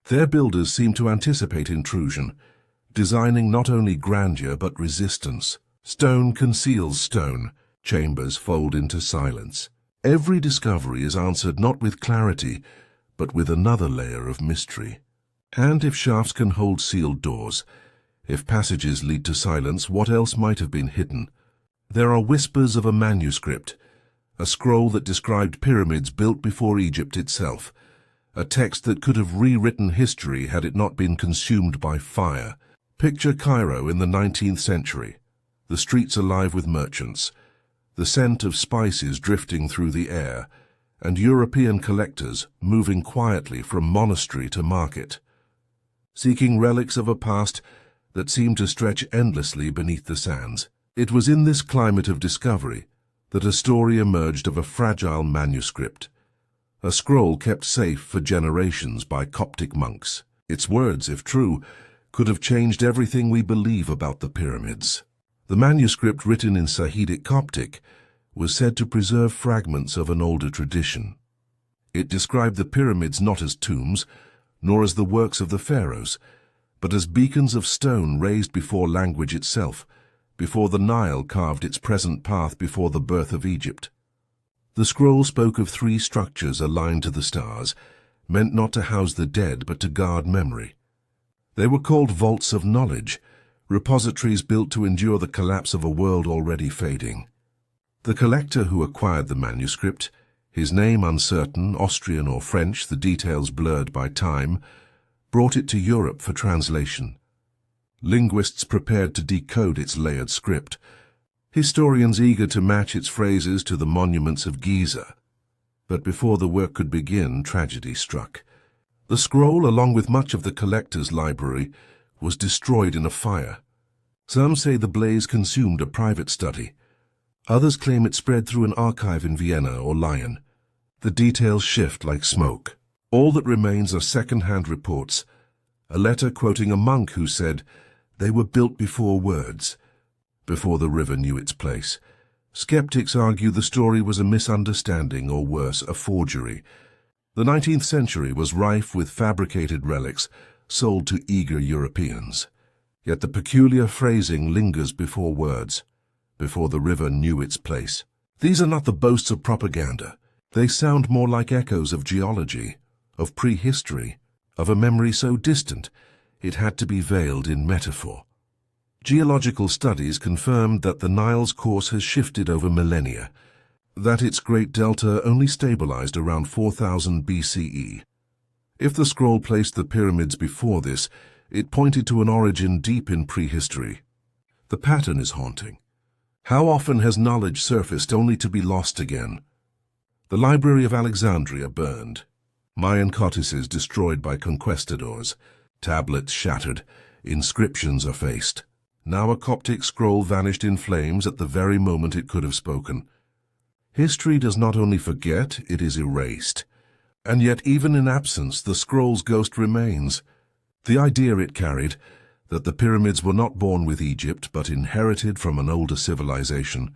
Their builders seem to anticipate intrusion, designing not only grandeur but resistance. Stone conceals stone, chambers fold into silence. Every discovery is answered not with clarity, but with another layer of mystery. And if shafts can hold sealed doors, if passages lead to silence, what else might have been hidden? There are whispers of a manuscript, a scroll that described pyramids built before Egypt itself, a text that could have rewritten history had it not been consumed by fire. Picture Cairo in the 19th century, the streets alive with merchants, the scent of spices drifting through the air, and European collectors moving quietly from monastery to market, seeking relics of a past that seemed to stretch endlessly beneath the sands. It was in this climate of discovery that a story emerged of a fragile manuscript, a scroll kept safe for generations by Coptic monks. Its words, if true, could have changed everything we believe about the pyramids. The manuscript, written in Sahidic Coptic, was said to preserve fragments of an older tradition. It described the pyramids not as tombs, nor as the works of the pharaohs, but as beacons of stone raised before language itself, before the Nile carved its present path, before the birth of Egypt. The scroll spoke of three structures aligned to the stars, meant not to house the dead but to guard memory. They were called vaults of knowledge, repositories built to endure the collapse of a world already fading. The collector who acquired the manuscript, his name uncertain, Austrian or French, the details blurred by time, brought it to Europe for translation. Linguists prepared to decode its layered script, historians eager to match its phrases to the monuments of Giza. But before the work could begin, tragedy struck. The scroll, along with much of the collector's library, was destroyed in a fire. Some say the blaze consumed a private study. Others claim it spread through an archive in Vienna or Lyon. The details shift like smoke. All that remains are second-hand reports. A letter quoting a monk who said, "They were built before words, before the river knew its place." Skeptics argue the story was a misunderstanding, or worse, a forgery. The 19th century was rife with fabricated relics sold to eager Europeans. Yet the peculiar phrasing lingers before words, before the river knew its place. These are not the boasts of propaganda. They sound more like echoes of geology, of prehistory, of a memory so distant it had to be veiled in metaphor. Geological studies confirmed that the Nile's course has shifted over millennia, that its Great Delta only stabilized around 4000 BCE. If the scroll placed the pyramids before this, it pointed to an origin deep in prehistory. The pattern is haunting. How often has knowledge surfaced only to be lost again? The Library of Alexandria burned. Mayan codices destroyed by conquistadors. Tablets shattered. Inscriptions effaced. Now a Coptic scroll vanished in flames at the very moment it could have spoken. History does not only forget, it is erased. And yet even in absence, the scroll's ghost remains. The idea it carried, that the pyramids were not born with Egypt but inherited from an older civilization,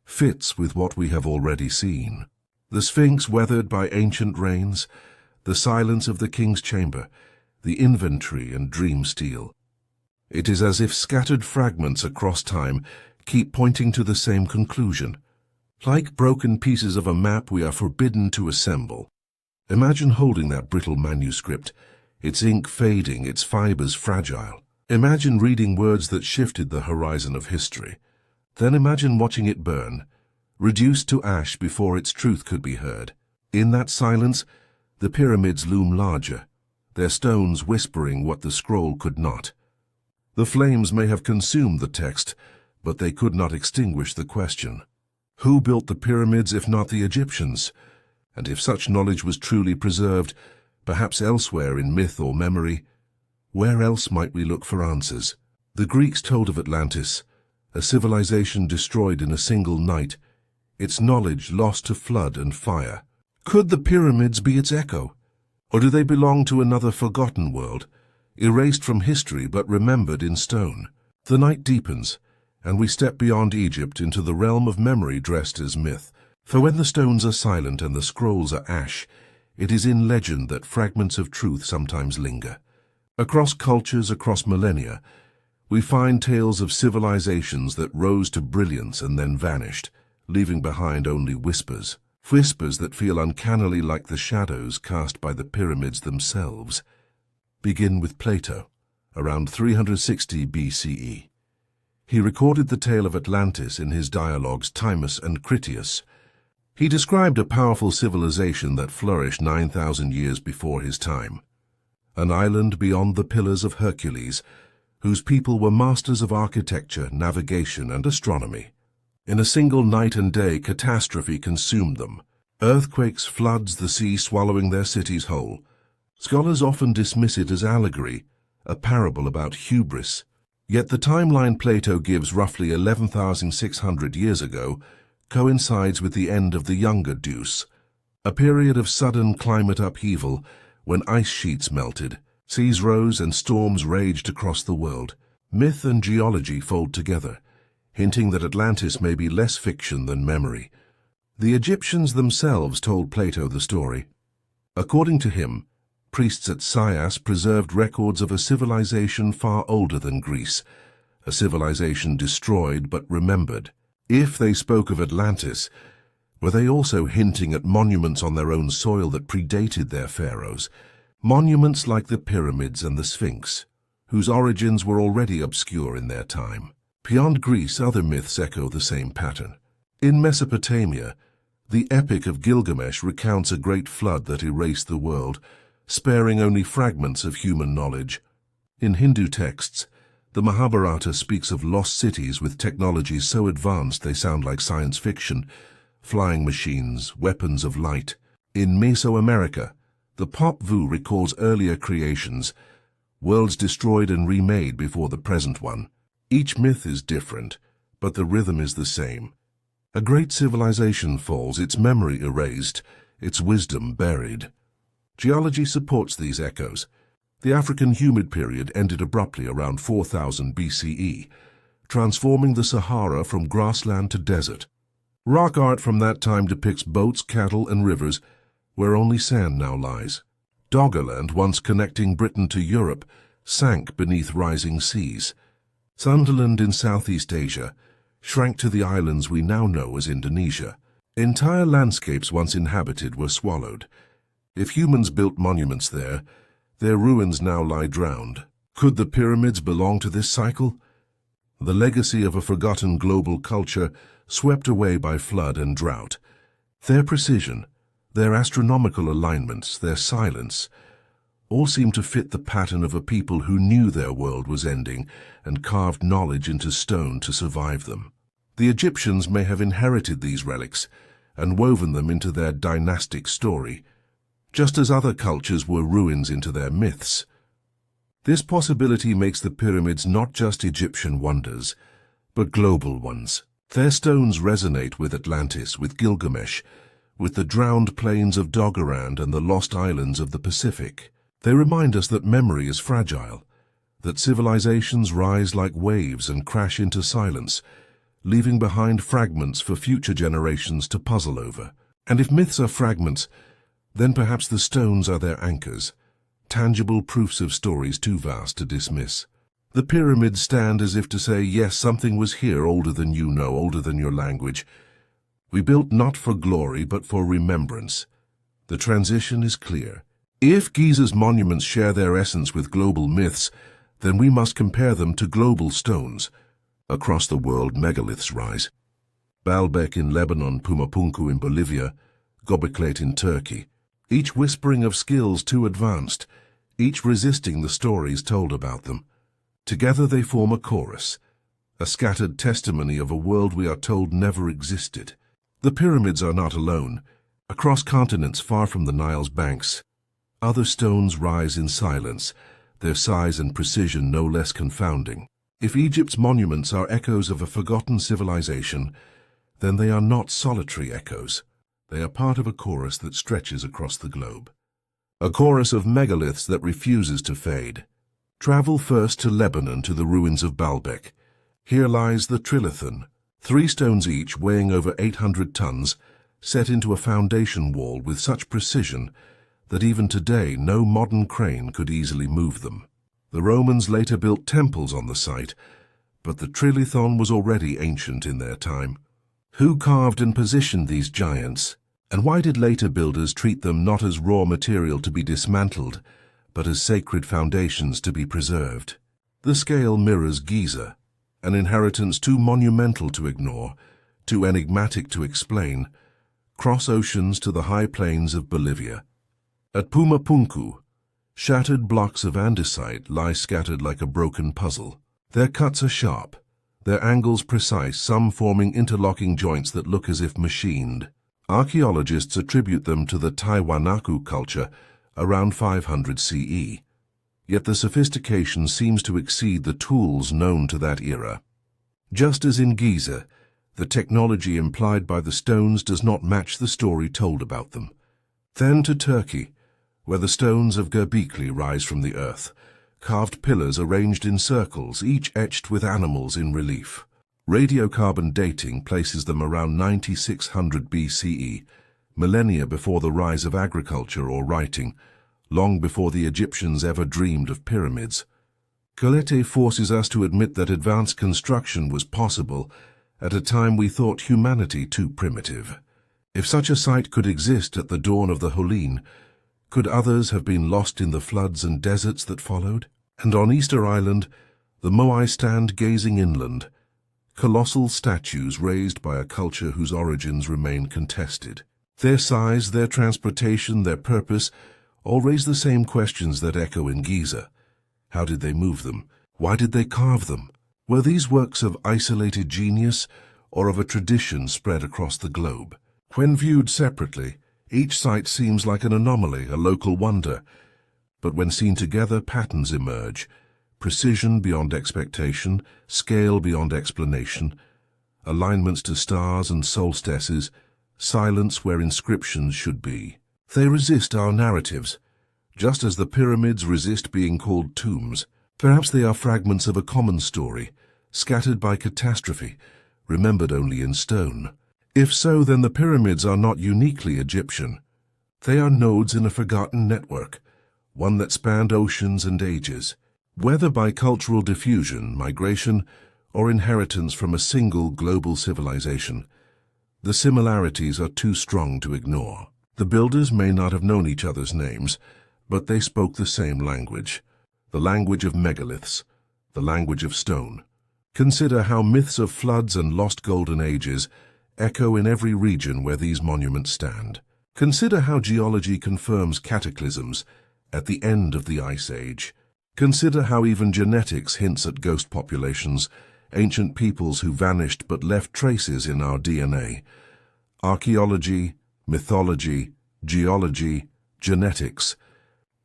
fits with what we have already seen. The Sphinx weathered by ancient rains, the silence of the king's chamber, the inventory and dream steel. It is as if scattered fragments across time keep pointing to the same conclusion. Like broken pieces of a map we are forbidden to assemble. Imagine holding that brittle manuscript, its ink fading, its fibers fragile. Imagine reading words that shifted the horizon of history. Then imagine watching it burn, reduced to ash before its truth could be heard. In that silence, the pyramids loom larger, their stones whispering what the scroll could not. The flames may have consumed the text, but they could not extinguish the question. Who built the pyramids if not the Egyptians? And if such knowledge was truly preserved, perhaps elsewhere in myth or memory, where else might we look for answers? The Greeks told of Atlantis, a civilization destroyed in a single night, its knowledge lost to flood and fire. Could the pyramids be its echo? Or do they belong to another forgotten world, erased from history but remembered in stone? The night deepens, and we step beyond Egypt into the realm of memory dressed as myth. For when the stones are silent and the scrolls are ash, it is in legend that fragments of truth sometimes linger. Across cultures, across millennia, we find tales of civilizations that rose to brilliance and then vanished, leaving behind only whispers. Whispers that feel uncannily like the shadows cast by the pyramids themselves. Begin with Plato, around 360 BCE. He recorded the tale of Atlantis in his dialogues Timaeus and Critias. He described a powerful civilization that flourished 9,000 years before his time. An island beyond the Pillars of Hercules, whose people were masters of architecture, navigation, and astronomy. In a single night and day, catastrophe consumed them. Earthquakes, floods, the sea swallowing their cities whole. Scholars often dismiss it as allegory, a parable about hubris. Yet the timeline Plato gives, roughly 11,600 years ago, coincides with the end of the Younger Deuce, a period of sudden climate upheaval when ice sheets melted, seas rose and storms raged across the world. Myth and geology fold together, hinting that Atlantis may be less fiction than memory. The Egyptians themselves told Plato the story. According to him, priests at Sais preserved records of a civilization far older than Greece, a civilization destroyed but remembered. If they spoke of Atlantis, were they also hinting at monuments on their own soil that predated their pharaohs, monuments like the pyramids and the Sphinx, whose origins were already obscure in their time? Beyond Greece, other myths echo the same pattern. In Mesopotamia, the Epic of Gilgamesh recounts a great flood that erased the world, sparing only fragments of human knowledge. In Hindu texts, the Mahabharata speaks of lost cities with technologies so advanced they sound like science fiction, flying machines, weapons of light. In Mesoamerica, the Pop Vu recalls earlier creations, worlds destroyed and remade before the present one. Each myth is different, but the rhythm is the same. A great civilization falls, its memory erased, its wisdom buried. Geology supports these echoes. The African humid period ended abruptly around 4000 BCE, transforming the Sahara from grassland to desert. Rock art from that time depicts boats, cattle, and rivers where only sand now lies. Doggerland, once connecting Britain to Europe, sank beneath rising seas. Sunderland in Southeast Asia shrank to the islands we now know as Indonesia. Entire landscapes once inhabited were swallowed. If humans built monuments there, their ruins now lie drowned. Could the pyramids belong to this cycle? The legacy of a forgotten global culture swept away by flood and drought. Their precision, their astronomical alignments, their silence, all seem to fit the pattern of a people who knew their world was ending and carved knowledge into stone to survive them. The Egyptians may have inherited these relics and woven them into their dynastic story, just as other cultures were ruins into their myths. This possibility makes the pyramids not just Egyptian wonders, but global ones. Their stones resonate with Atlantis, with Gilgamesh, with the drowned plains of Doggerland and the lost islands of the Pacific. They remind us that memory is fragile, that civilizations rise like waves and crash into silence, leaving behind fragments for future generations to puzzle over. And if myths are fragments, then perhaps the stones are their anchors, tangible proofs of stories too vast to dismiss. The pyramids stand as if to say, yes, something was here older than you know, older than your language. We built not for glory, but for remembrance. The transition is clear. If Giza's monuments share their essence with global myths, then we must compare them to global stones. Across the world, megaliths rise. Baalbek in Lebanon, Pumapunku in Bolivia, Göbekli in Turkey, each whispering of skills too advanced, each resisting the stories told about them. Together they form a chorus, a scattered testimony of a world we are told never existed. The pyramids are not alone. Across continents far from the Nile's banks, other stones rise in silence, their size and precision no less confounding. If Egypt's monuments are echoes of a forgotten civilization, then they are not solitary echoes. They are part of a chorus that stretches across the globe. A chorus of megaliths that refuses to fade. Travel first to Lebanon, to the ruins of Baalbek. Here lies the trilithon, 3 stones each weighing over 800 tons, set into a foundation wall with such precision that even today no modern crane could easily move them. The Romans later built temples on the site, but the trilithon was already ancient in their time. Who carved and positioned these giants? And why did later builders treat them not as raw material to be dismantled, but as sacred foundations to be preserved? The scale mirrors Giza, an inheritance too monumental to ignore, too enigmatic to explain. Cross oceans to the high plains of Bolivia. At Pumapunku, shattered blocks of andesite lie scattered like a broken puzzle. Their cuts are sharp, their angles precise, some forming interlocking joints that look as if machined. Archaeologists attribute them to the Tiwanaku culture around 500 CE. Yet the sophistication seems to exceed the tools known to that era. Just as in Giza, the technology implied by the stones does not match the story told about them. Then to Turkey, where the stones of Göbekli rise from the earth, carved pillars arranged in circles, each etched with animals in relief. Radiocarbon dating places them around 9600 BCE, millennia before the rise of agriculture or writing, long before the Egyptians ever dreamed of pyramids. Colette forces us to admit that advanced construction was possible at a time we thought humanity too primitive. If such a site could exist at the dawn of the Holene, could others have been lost in the floods and deserts that followed? And on Easter Island, the Moai stand gazing inland, colossal statues raised by a culture whose origins remain contested. Their size, their transportation, their purpose all raise the same questions that echo in Giza. How did they move them? Why did they carve them? Were these works of isolated genius or of a tradition spread across the globe? When viewed separately, each site seems like an anomaly, a local wonder. But when seen together, patterns emerge. Precision beyond expectation, scale beyond explanation, alignments to stars and solstices, silence where inscriptions should be. They resist our narratives, just as the pyramids resist being called tombs. Perhaps they are fragments of a common story, scattered by catastrophe, remembered only in stone. If so, then the pyramids are not uniquely Egyptian. They are nodes in a forgotten network, one that spanned oceans and ages. Whether by cultural diffusion, migration, or inheritance from a single global civilization, the similarities are too strong to ignore. The builders may not have known each other's names, but they spoke the same language, the language of megaliths, the language of stone. Consider how myths of floods and lost golden ages echo in every region where these monuments stand. Consider how geology confirms cataclysms at the end of the Ice Age. Consider how even genetics hints at ghost populations ancient peoples who vanished but left traces in our DNA. Archaeology, mythology, geology, genetics.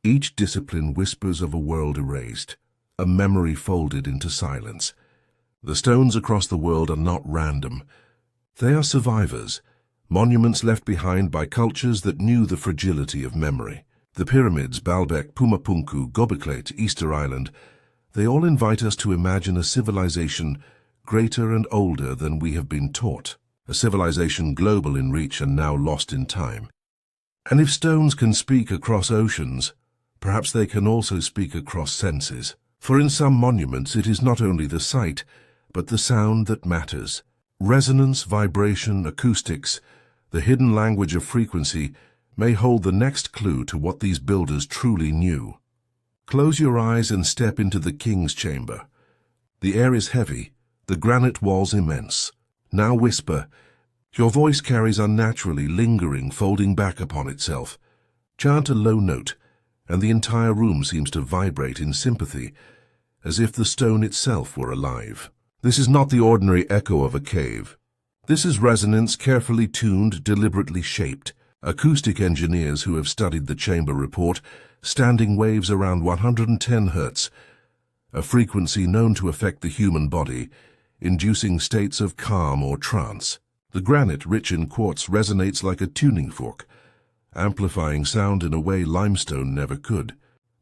Each discipline whispers of a world erased, a memory folded into silence. The stones across the world are not random. They are survivors, monuments left behind by cultures that knew the fragility of memory. The pyramids, Baalbek, Pumapunku, Göbekli, Easter Island, they all invite us to imagine a civilization greater and older than we have been taught, a civilization global in reach and now lost in time. And if stones can speak across oceans, perhaps they can also speak across senses. For in some monuments it is not only the sight, but the sound that matters. Resonance, vibration, acoustics, the hidden language of frequency may hold the next clue to what these builders truly knew. Close your eyes and step into the king's chamber. The air is heavy, the granite walls immense. Now whisper. Your voice carries unnaturally, lingering, folding back upon itself. Chant a low note, and the entire room seems to vibrate in sympathy, as if the stone itself were alive. This is not the ordinary echo of a cave. This is resonance carefully tuned, deliberately shaped. Acoustic engineers who have studied the chamber report standing waves around 110 Hz, a frequency known to affect the human body, inducing states of calm or trance. The granite, rich in quartz, resonates like a tuning fork, amplifying sound in a way limestone never could.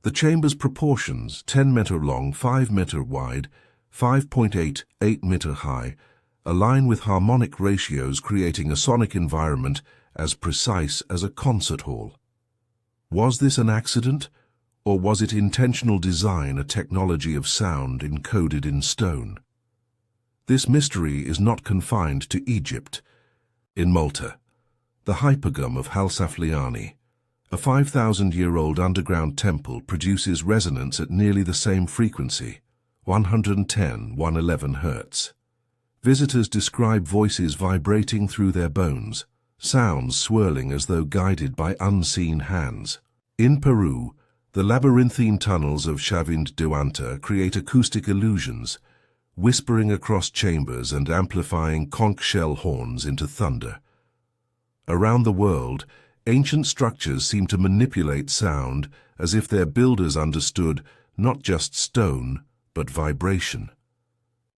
The chamber's proportions, 10 meter long, 5 meter wide, 5.8, 8 meter high, align with harmonic ratios, creating a sonic environment as precise as a concert hall. Was this an accident, or was it intentional design, a technology of sound encoded in stone? This mystery is not confined to Egypt. In Malta, the hypogum of Halsafliani, a 5,000-year-old underground temple, produces resonance at nearly the same frequency, 110, 111 Hz. Visitors describe voices vibrating through their bones, sounds swirling as though guided by unseen hands. In Peru, the labyrinthine tunnels of Chavin-Duanta create acoustic illusions, whispering across chambers and amplifying conch shell horns into thunder. Around the world, ancient structures seem to manipulate sound as if their builders understood not just stone, but vibration.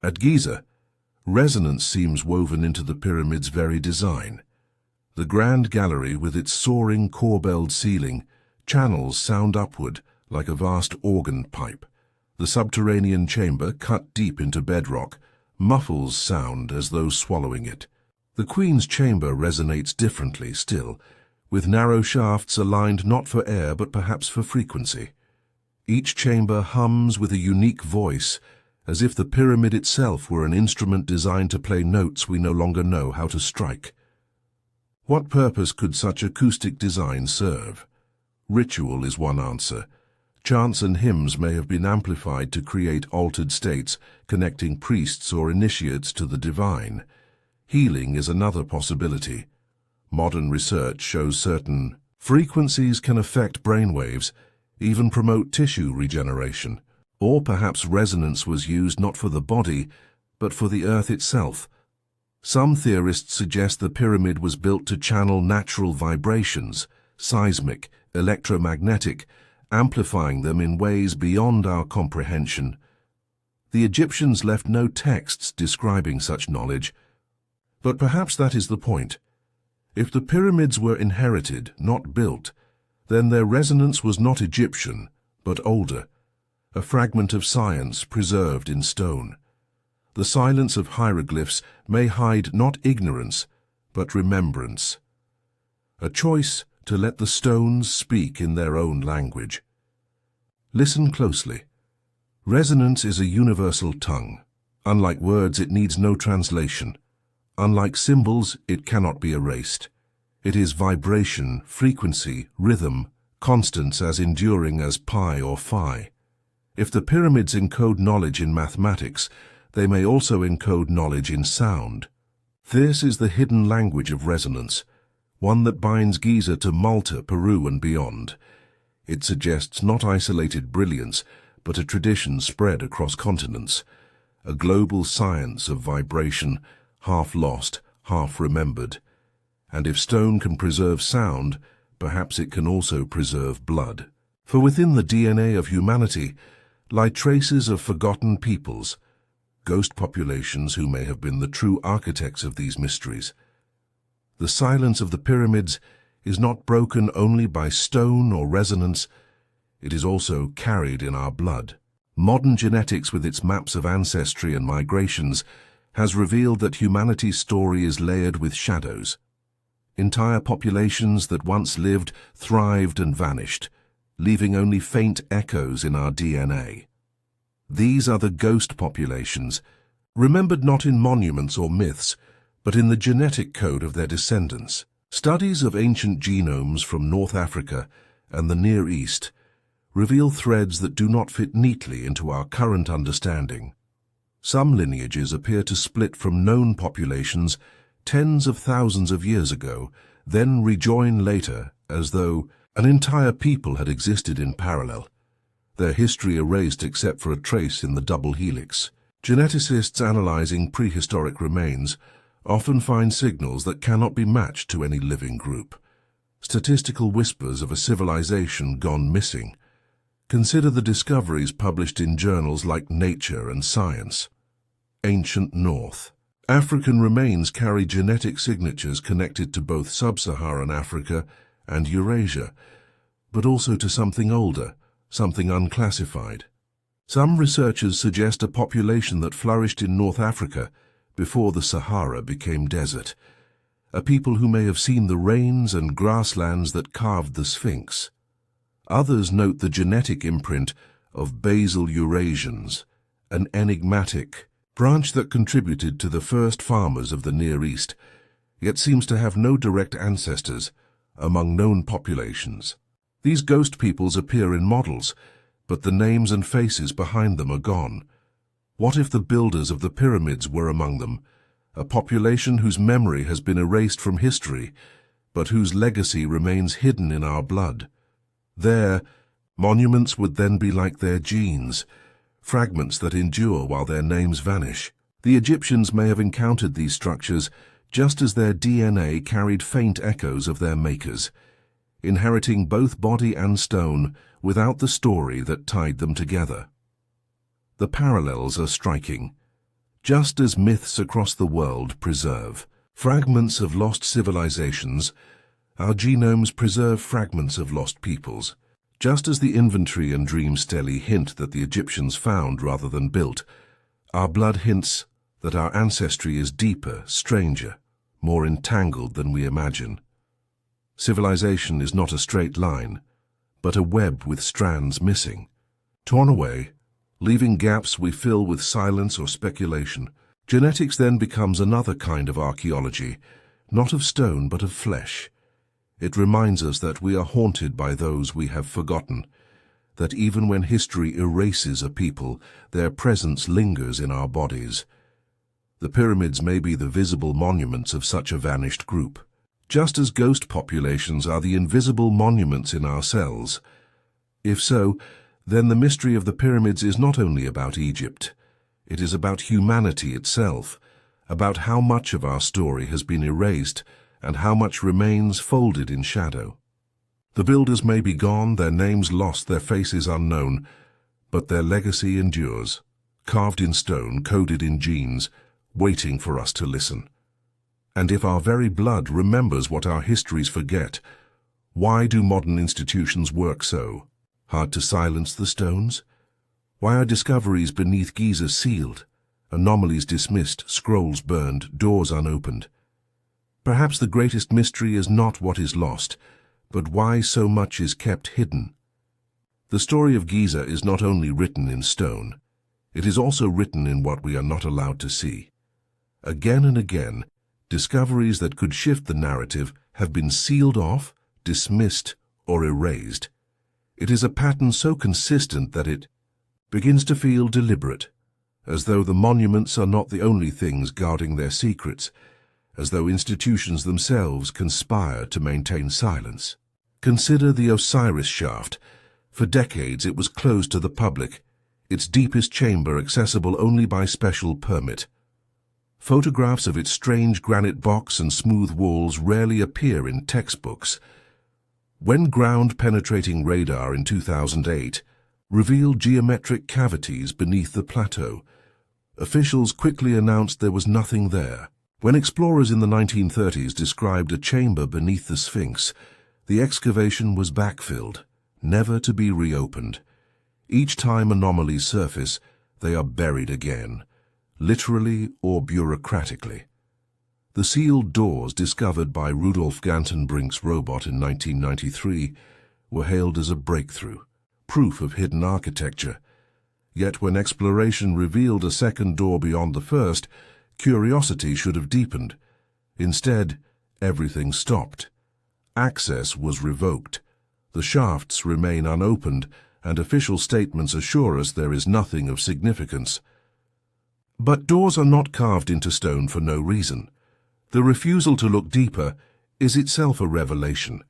At Giza, resonance seems woven into the pyramid's very design. The grand gallery, with its soaring corbelled ceiling, channels sound upward like a vast organ pipe. The subterranean chamber, cut deep into bedrock, muffles sound as though swallowing it. The Queen's chamber resonates differently still, with narrow shafts aligned not for air but perhaps for frequency. Each chamber hums with a unique voice, as if the pyramid itself were an instrument designed to play notes we no longer know how to strike. What purpose could such acoustic design serve? Ritual is one answer. Chants and hymns may have been amplified to create altered states, connecting priests or initiates to the divine. Healing is another possibility. Modern research shows certain frequencies can affect brainwaves, even promote tissue regeneration. Or perhaps resonance was used not for the body, but for the earth itself. Some theorists suggest the pyramid was built to channel natural vibrations, seismic, electromagnetic, amplifying them in ways beyond our comprehension. The Egyptians left no texts describing such knowledge, but perhaps that is the point. If the pyramids were inherited, not built, then their resonance was not Egyptian, but older, a fragment of science preserved in stone. The silence of hieroglyphs may hide not ignorance, but remembrance. A choice to let the stones speak in their own language. Listen closely. Resonance is a universal tongue. Unlike words, it needs no translation. Unlike symbols, it cannot be erased. It is vibration, frequency, rhythm, constants as enduring as pi or phi. If the pyramids encode knowledge in mathematics, they may also encode knowledge in sound. This is the hidden language of resonance, one that binds Giza to Malta, Peru, and beyond. It suggests not isolated brilliance, but a tradition spread across continents. a global science of vibration, half lost, half remembered. And if stone can preserve sound, perhaps it can also preserve blood. For within the DNA of humanity lie traces of forgotten peoples, ghost populations who may have been the true architects of these mysteries. The silence of the pyramids is not broken only by stone or resonance, it is also carried in our blood. Modern genetics, with its maps of ancestry and migrations, has revealed that humanity's story is layered with shadows. Entire populations that once lived, thrived and vanished, leaving only faint echoes in our DNA. These are the ghost populations, remembered not in monuments or myths, but in the genetic code of their descendants. Studies of ancient genomes from North Africa and the Near East reveal threads that do not fit neatly into our current understanding. Some lineages appear to split from known populations tens of thousands of years ago, then rejoin later as though an entire people had existed in parallel, their history erased except for a trace in the double helix. Geneticists analyzing prehistoric remains often find signals that cannot be matched to any living group. Statistical whispers of a civilization gone missing. Consider the discoveries published in journals like Nature and Science. Ancient North. African remains carry genetic signatures connected to both sub-Saharan Africa and Eurasia, but also to something older, something unclassified. Some researchers suggest a population that flourished in North Africa before the Sahara became desert, a people who may have seen the rains and grasslands that carved the Sphinx. Others note the genetic imprint of basal Eurasians, an enigmatic branch that contributed to the first farmers of the Near East, yet seems to have no direct ancestors among known populations. These ghost peoples appear in models, but the names and faces behind them are gone. What if the builders of the pyramids were among them, a population whose memory has been erased from history, but whose legacy remains hidden in our blood? Their monuments would then be like their genes, fragments that endure while their names vanish. The Egyptians may have encountered these structures just as their DNA carried faint echoes of their makers, inheriting both body and stone without the story that tied them together. The parallels are striking. Just as myths across the world preserve fragments of lost civilizations, our genomes preserve fragments of lost peoples. Just as the inventory and dream stelae hint that the Egyptians found rather than built, our blood hints that our ancestry is deeper, stranger, more entangled than we imagine. Civilization is not a straight line, but a web with strands missing, torn away, leaving gaps we fill with silence or speculation. Genetics then becomes another kind of archaeology, not of stone but of flesh. It reminds us that we are haunted by those we have forgotten, that even when history erases a people, their presence lingers in our bodies. The pyramids may be the visible monuments of such a vanished group, just as ghost populations are the invisible monuments in our cells. If so, then the mystery of the pyramids is not only about Egypt. It is about humanity itself, about how much of our story has been erased and how much remains folded in shadow. The builders may be gone, their names lost, their faces unknown, but their legacy endures, carved in stone, coded in genes, waiting for us to listen. And if our very blood remembers what our histories forget, why do modern institutions work so? Hard to silence the stones? Why are discoveries beneath Giza sealed, anomalies dismissed, scrolls burned, doors unopened? Perhaps the greatest mystery is not what is lost, but why so much is kept hidden. The story of Giza is not only written in stone, it is also written in what we are not allowed to see. Again and again, discoveries that could shift the narrative have been sealed off, dismissed, or erased. It is a pattern so consistent that it begins to feel deliberate, as though the monuments are not the only things guarding their secrets, as though institutions themselves conspire to maintain silence. Consider the Osiris shaft. For decades it was closed to the public, its deepest chamber accessible only by special permit. Photographs of its strange granite box and smooth walls rarely appear in textbooks. When ground-penetrating radar in 2008 revealed geometric cavities beneath the plateau, officials quickly announced there was nothing there. When explorers in the 1930s described a chamber beneath the Sphinx, the excavation was backfilled, never to be reopened. Each time anomalies surface, they are buried again, literally or bureaucratically. The sealed doors discovered by Rudolf Gantenbrink's robot in 1993 were hailed as a breakthrough, proof of hidden architecture. Yet when exploration revealed a second door beyond the first, curiosity should have deepened. Instead, everything stopped. Access was revoked. The shafts remain unopened, and official statements assure us there is nothing of significance. But doors are not carved into stone for no reason. The refusal to look deeper is itself a revelation.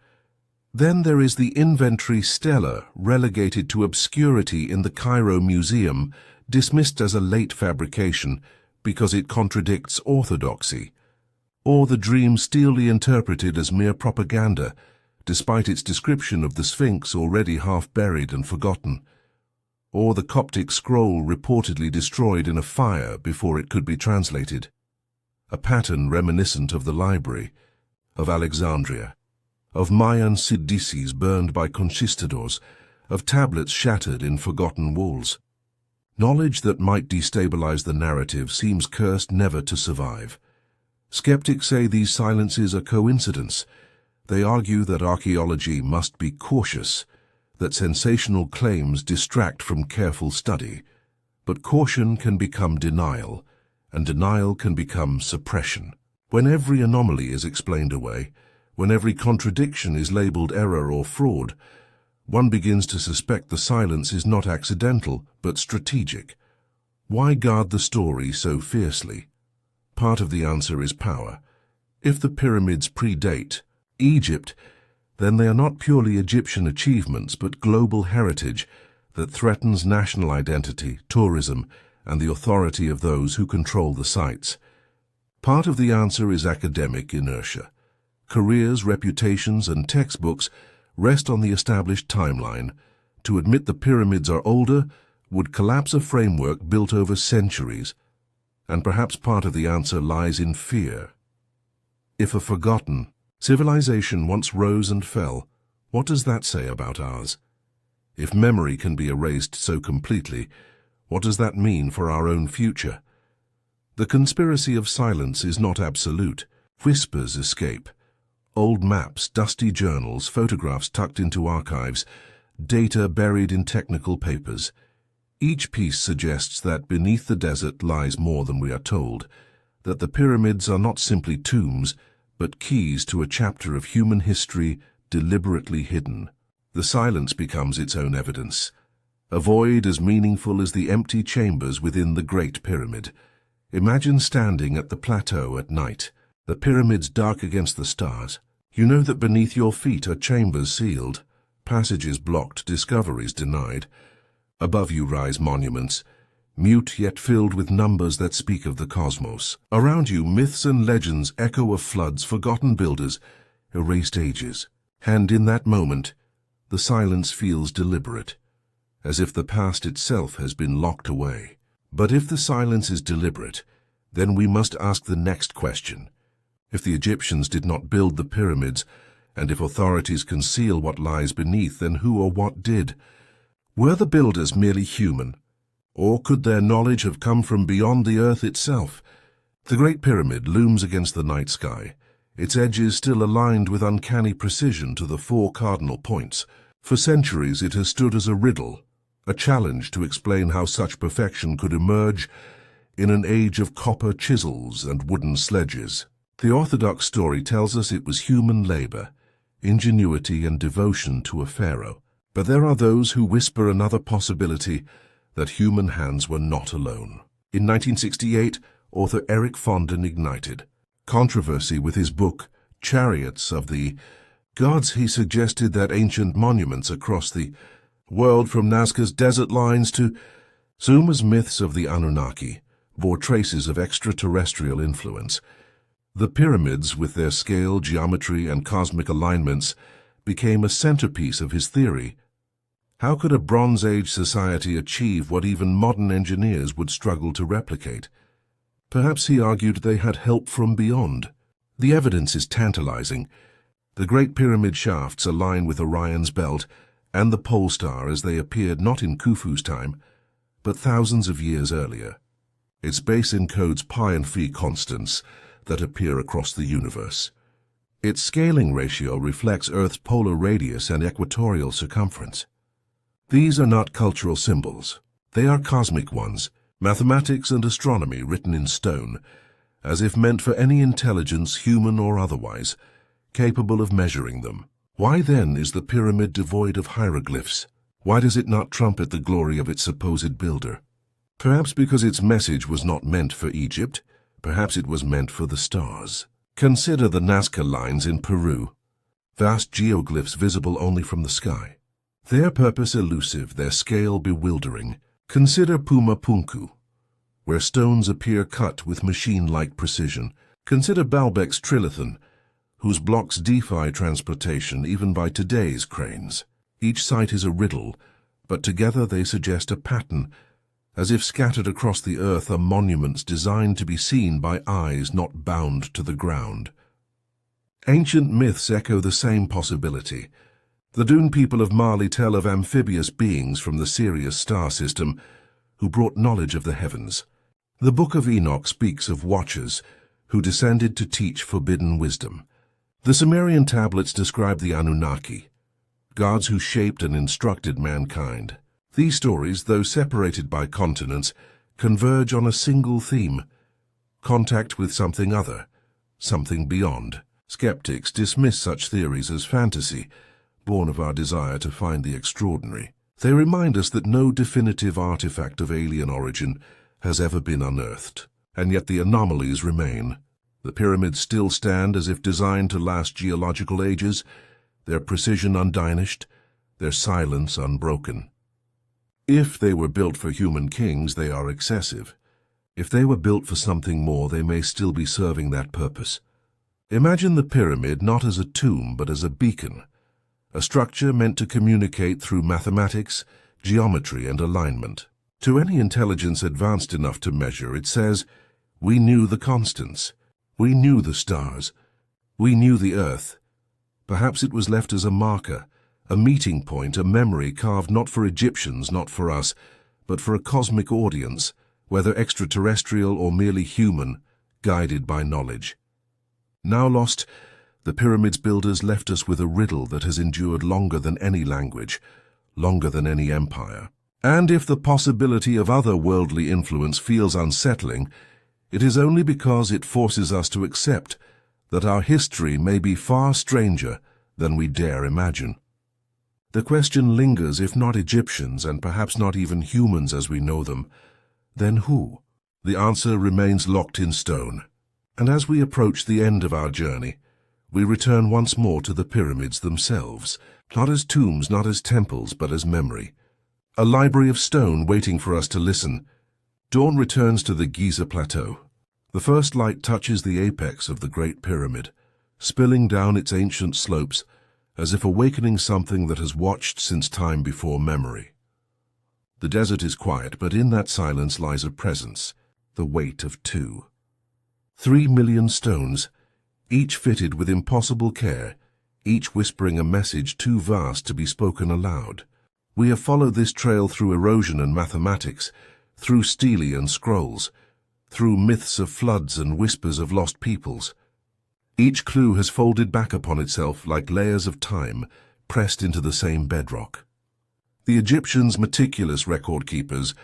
Then there is the inventory stela, relegated to obscurity in the Cairo Museum, dismissed as a late fabrication because it contradicts orthodoxy, or the dream steelly interpreted as mere propaganda, despite its description of the Sphinx already half buried and forgotten, or the Coptic scroll reportedly destroyed in a fire before it could be translated. A pattern reminiscent of the library, of Alexandria, of Mayan Siddices burned by conquistadors, of tablets shattered in forgotten walls. Knowledge that might destabilize the narrative seems cursed never to survive. Skeptics say these silences are coincidence. They argue that archaeology must be cautious, that sensational claims distract from careful study. But caution can become denial, and denial can become suppression. When every anomaly is explained away, when every contradiction is labeled error or fraud, one begins to suspect the silence is not accidental, but strategic. Why guard the story so fiercely? Part of the answer is power. If the pyramids predate Egypt, then they are not purely Egyptian achievements, but global heritage that threatens national identity, tourism, and the authority of those who control the sites. Part of the answer is academic inertia. Careers, reputations, and textbooks rest on the established timeline. To admit the pyramids are older would collapse a framework built over centuries. And perhaps part of the answer lies in fear. If a forgotten civilization once rose and fell, what does that say about ours? If memory can be erased so completely, what does that mean for our own future? The conspiracy of silence is not absolute. Whispers escape. Old maps, dusty journals, photographs tucked into archives, data buried in technical papers. Each piece suggests that beneath the desert lies more than we are told, that the pyramids are not simply tombs, but keys to a chapter of human history deliberately hidden. The silence becomes its own evidence, a void as meaningful as the empty chambers within the Great Pyramid. Imagine standing at the plateau at night, the pyramids dark against the stars. You know that beneath your feet are chambers sealed, passages blocked, discoveries denied. Above you rise monuments, mute yet filled with numbers that speak of the cosmos. Around you, myths and legends echo of floods, forgotten builders, erased ages. And in that moment, the silence feels deliberate, as if the past itself has been locked away. But if the silence is deliberate, then we must ask the next question. If the Egyptians did not build the pyramids, and if authorities conceal what lies beneath, then who or what did? Were the builders merely human? Or could their knowledge have come from beyond the earth itself? The Great Pyramid looms against the night sky, its edges still aligned with uncanny precision to the 4 cardinal points. For centuries it has stood as a riddle, a challenge to explain how such perfection could emerge in an age of copper chisels and wooden sledges. The Orthodox story tells us it was human labor, ingenuity and devotion to a pharaoh. But there are those who whisper another possibility, that human hands were not alone. In 1968, author Eric Fondon ignited controversy with his book, Chariots of the Gods. He suggested that ancient monuments across the world, from Nazca's desert lines to Sumer's myths of the Anunnaki bore traces of extraterrestrial influence. The pyramids, with their scale, geometry, and cosmic alignments, became a centerpiece of his theory. How could a Bronze Age society achieve what even modern engineers would struggle to replicate? Perhaps he argued they had help from beyond. The evidence is tantalizing. The Great Pyramid shafts align with Orion's belt and the pole star as they appeared not in Khufu's time, but thousands of years earlier. Its base encodes pi and phi constants that appear across the universe. Its scaling ratio reflects Earth's polar radius and equatorial circumference. These are not cultural symbols. They are cosmic ones, mathematics and astronomy written in stone, as if meant for any intelligence, human or otherwise, capable of measuring them. Why then is the pyramid devoid of hieroglyphs? Why does it not trumpet the glory of its supposed builder? Perhaps because its message was not meant for Egypt. Perhaps it was meant for the stars. Consider the Nazca lines in Peru, vast geoglyphs visible only from the sky. Their purpose elusive, their scale bewildering. Consider Puma Punku, where stones appear cut with machine-like precision. Consider Baalbek's trilithon, whose blocks defy transportation even by today's cranes. Each site is a riddle, but together they suggest a pattern. As if scattered across the earth are monuments designed to be seen by eyes not bound to the ground. Ancient myths echo the same possibility. The Dune people of Mali tell of amphibious beings from the Sirius star system who brought knowledge of the heavens. The Book of Enoch speaks of watchers who descended to teach forbidden wisdom. The Sumerian tablets describe the Anunnaki, gods who shaped and instructed mankind. These stories, though separated by continents, converge on a single theme: contact with something other, something beyond. Skeptics dismiss such theories as fantasy, born of our desire to find the extraordinary. They remind us that no definitive artifact of alien origin has ever been unearthed, and yet the anomalies remain. The pyramids still stand as if designed to last geological ages, their precision undiminished, their silence unbroken. If they were built for human kings, they are excessive. If they were built for something more, they may still be serving that purpose. Imagine the pyramid not as a tomb, but as a beacon, a structure meant to communicate through mathematics, geometry, and alignment. To any intelligence advanced enough to measure, it says, "We knew the constants. We knew the stars. We knew the earth." Perhaps it was left as a marker, a meeting point, a memory carved not for Egyptians, not for us, but for a cosmic audience, whether extraterrestrial or merely human, guided by knowledge. Now lost, the pyramid's builders left us with a riddle that has endured longer than any language, longer than any empire. And if the possibility of other worldly influence feels unsettling, it is only because it forces us to accept that our history may be far stranger than we dare imagine. The question lingers: if not Egyptians, and perhaps not even humans as we know them, then who? The answer remains locked in stone. And as we approach the end of our journey, we return once more to the pyramids themselves, not as tombs, not as temples, but as memory. A library of stone waiting for us to listen. Dawn returns to the Giza plateau. The first light touches the apex of the Great Pyramid, spilling down its ancient slopes, as if awakening something that has watched since time before memory. The desert is quiet, but in that silence lies a presence, the weight of two. 3 million stones, each fitted with impossible care, each whispering a message too vast to be spoken aloud. We have followed this trail through erosion and mathematics, through stele and scrolls, through myths of floods and whispers of lost peoples. Each clue has folded back upon itself like layers of time, pressed into the same bedrock. The Egyptians, meticulous record-keepers,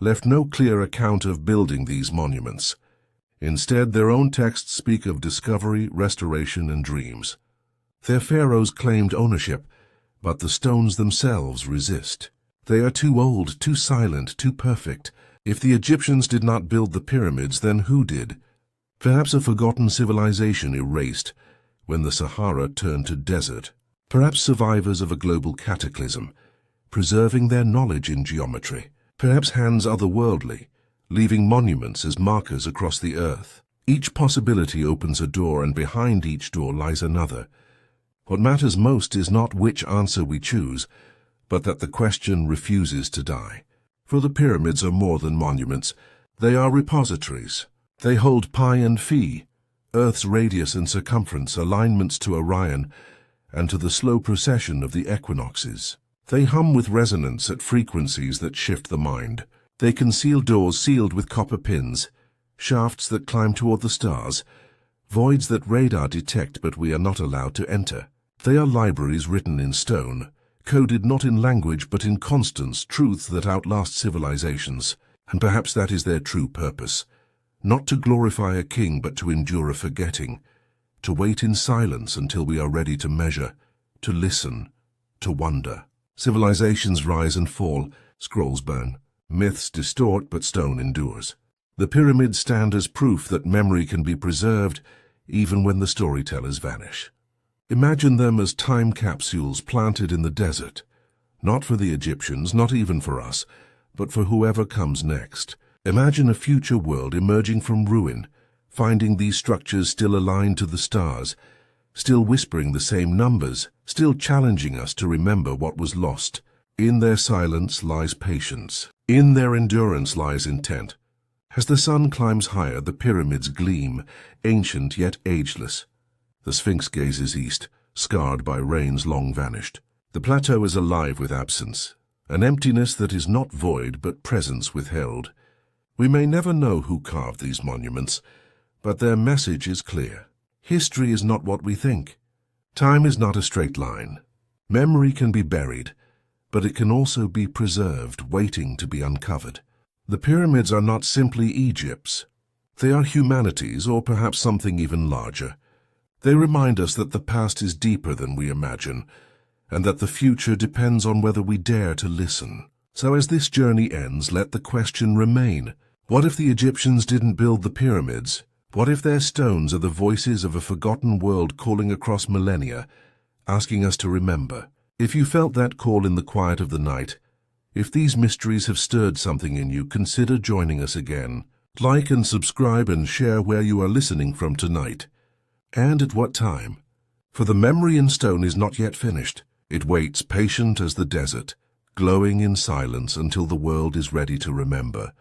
left no clear account of building these monuments. Instead, their own texts speak of discovery, restoration, and dreams. Their pharaohs claimed ownership, but the stones themselves resist. They are too old, too silent, too perfect. If the Egyptians did not build the pyramids, then who did? Perhaps a forgotten civilization erased when the Sahara turned to desert. Perhaps survivors of a global cataclysm, preserving their knowledge in geometry. Perhaps hands otherworldly, leaving monuments as markers across the earth. Each possibility opens a door, and behind each door lies another. What matters most is not which answer we choose, but that the question refuses to die. For the pyramids are more than monuments. They are repositories. They hold pi and phi, Earth's radius and circumference, alignments to Orion, and to the slow procession of the equinoxes. They hum with resonance at frequencies that shift the mind. They conceal doors sealed with copper pins, shafts that climb toward the stars, voids that radar detect but we are not allowed to enter. They are libraries written in stone, coded not in language but in constants, truths that outlast civilizations. And perhaps that is their true purpose, not to glorify a king but to endure a forgetting, to wait in silence until we are ready to measure, to listen, to wonder. Civilizations rise and fall, scrolls burn, myths distort but stone endures. The pyramids stand as proof that memory can be preserved even when the storytellers vanish. Imagine them as time capsules planted in the desert, not for the Egyptians, not even for us, but for whoever comes next. Imagine a future world emerging from ruin, finding these structures still aligned to the stars, still whispering the same numbers, still challenging us to remember what was lost. In their silence lies patience. In their endurance lies intent. As the sun climbs higher, the pyramids gleam, ancient yet ageless. The Sphinx gazes east, scarred by rains long vanished. The plateau is alive with absence, an emptiness that is not void but presence withheld. We may never know who carved these monuments, but their message is clear. History is not what we think. Time is not a straight line. Memory can be buried, but it can also be preserved, waiting to be uncovered. The pyramids are not simply Egypt's. They are humanity's, or perhaps something even larger. They remind us that the past is deeper than we imagine, and that the future depends on whether we dare to listen. So as this journey ends, let the question remain. What if the Egyptians didn't build the pyramids? What if their stones are the voices of a forgotten world calling across millennia, asking us to remember? If you felt that call in the quiet of the night, if these mysteries have stirred something in you, consider joining us again. Like and subscribe and share where you are listening from tonight, and at what time. For the memory in stone is not yet finished. It waits patient as the desert, glowing in silence until the world is ready to remember.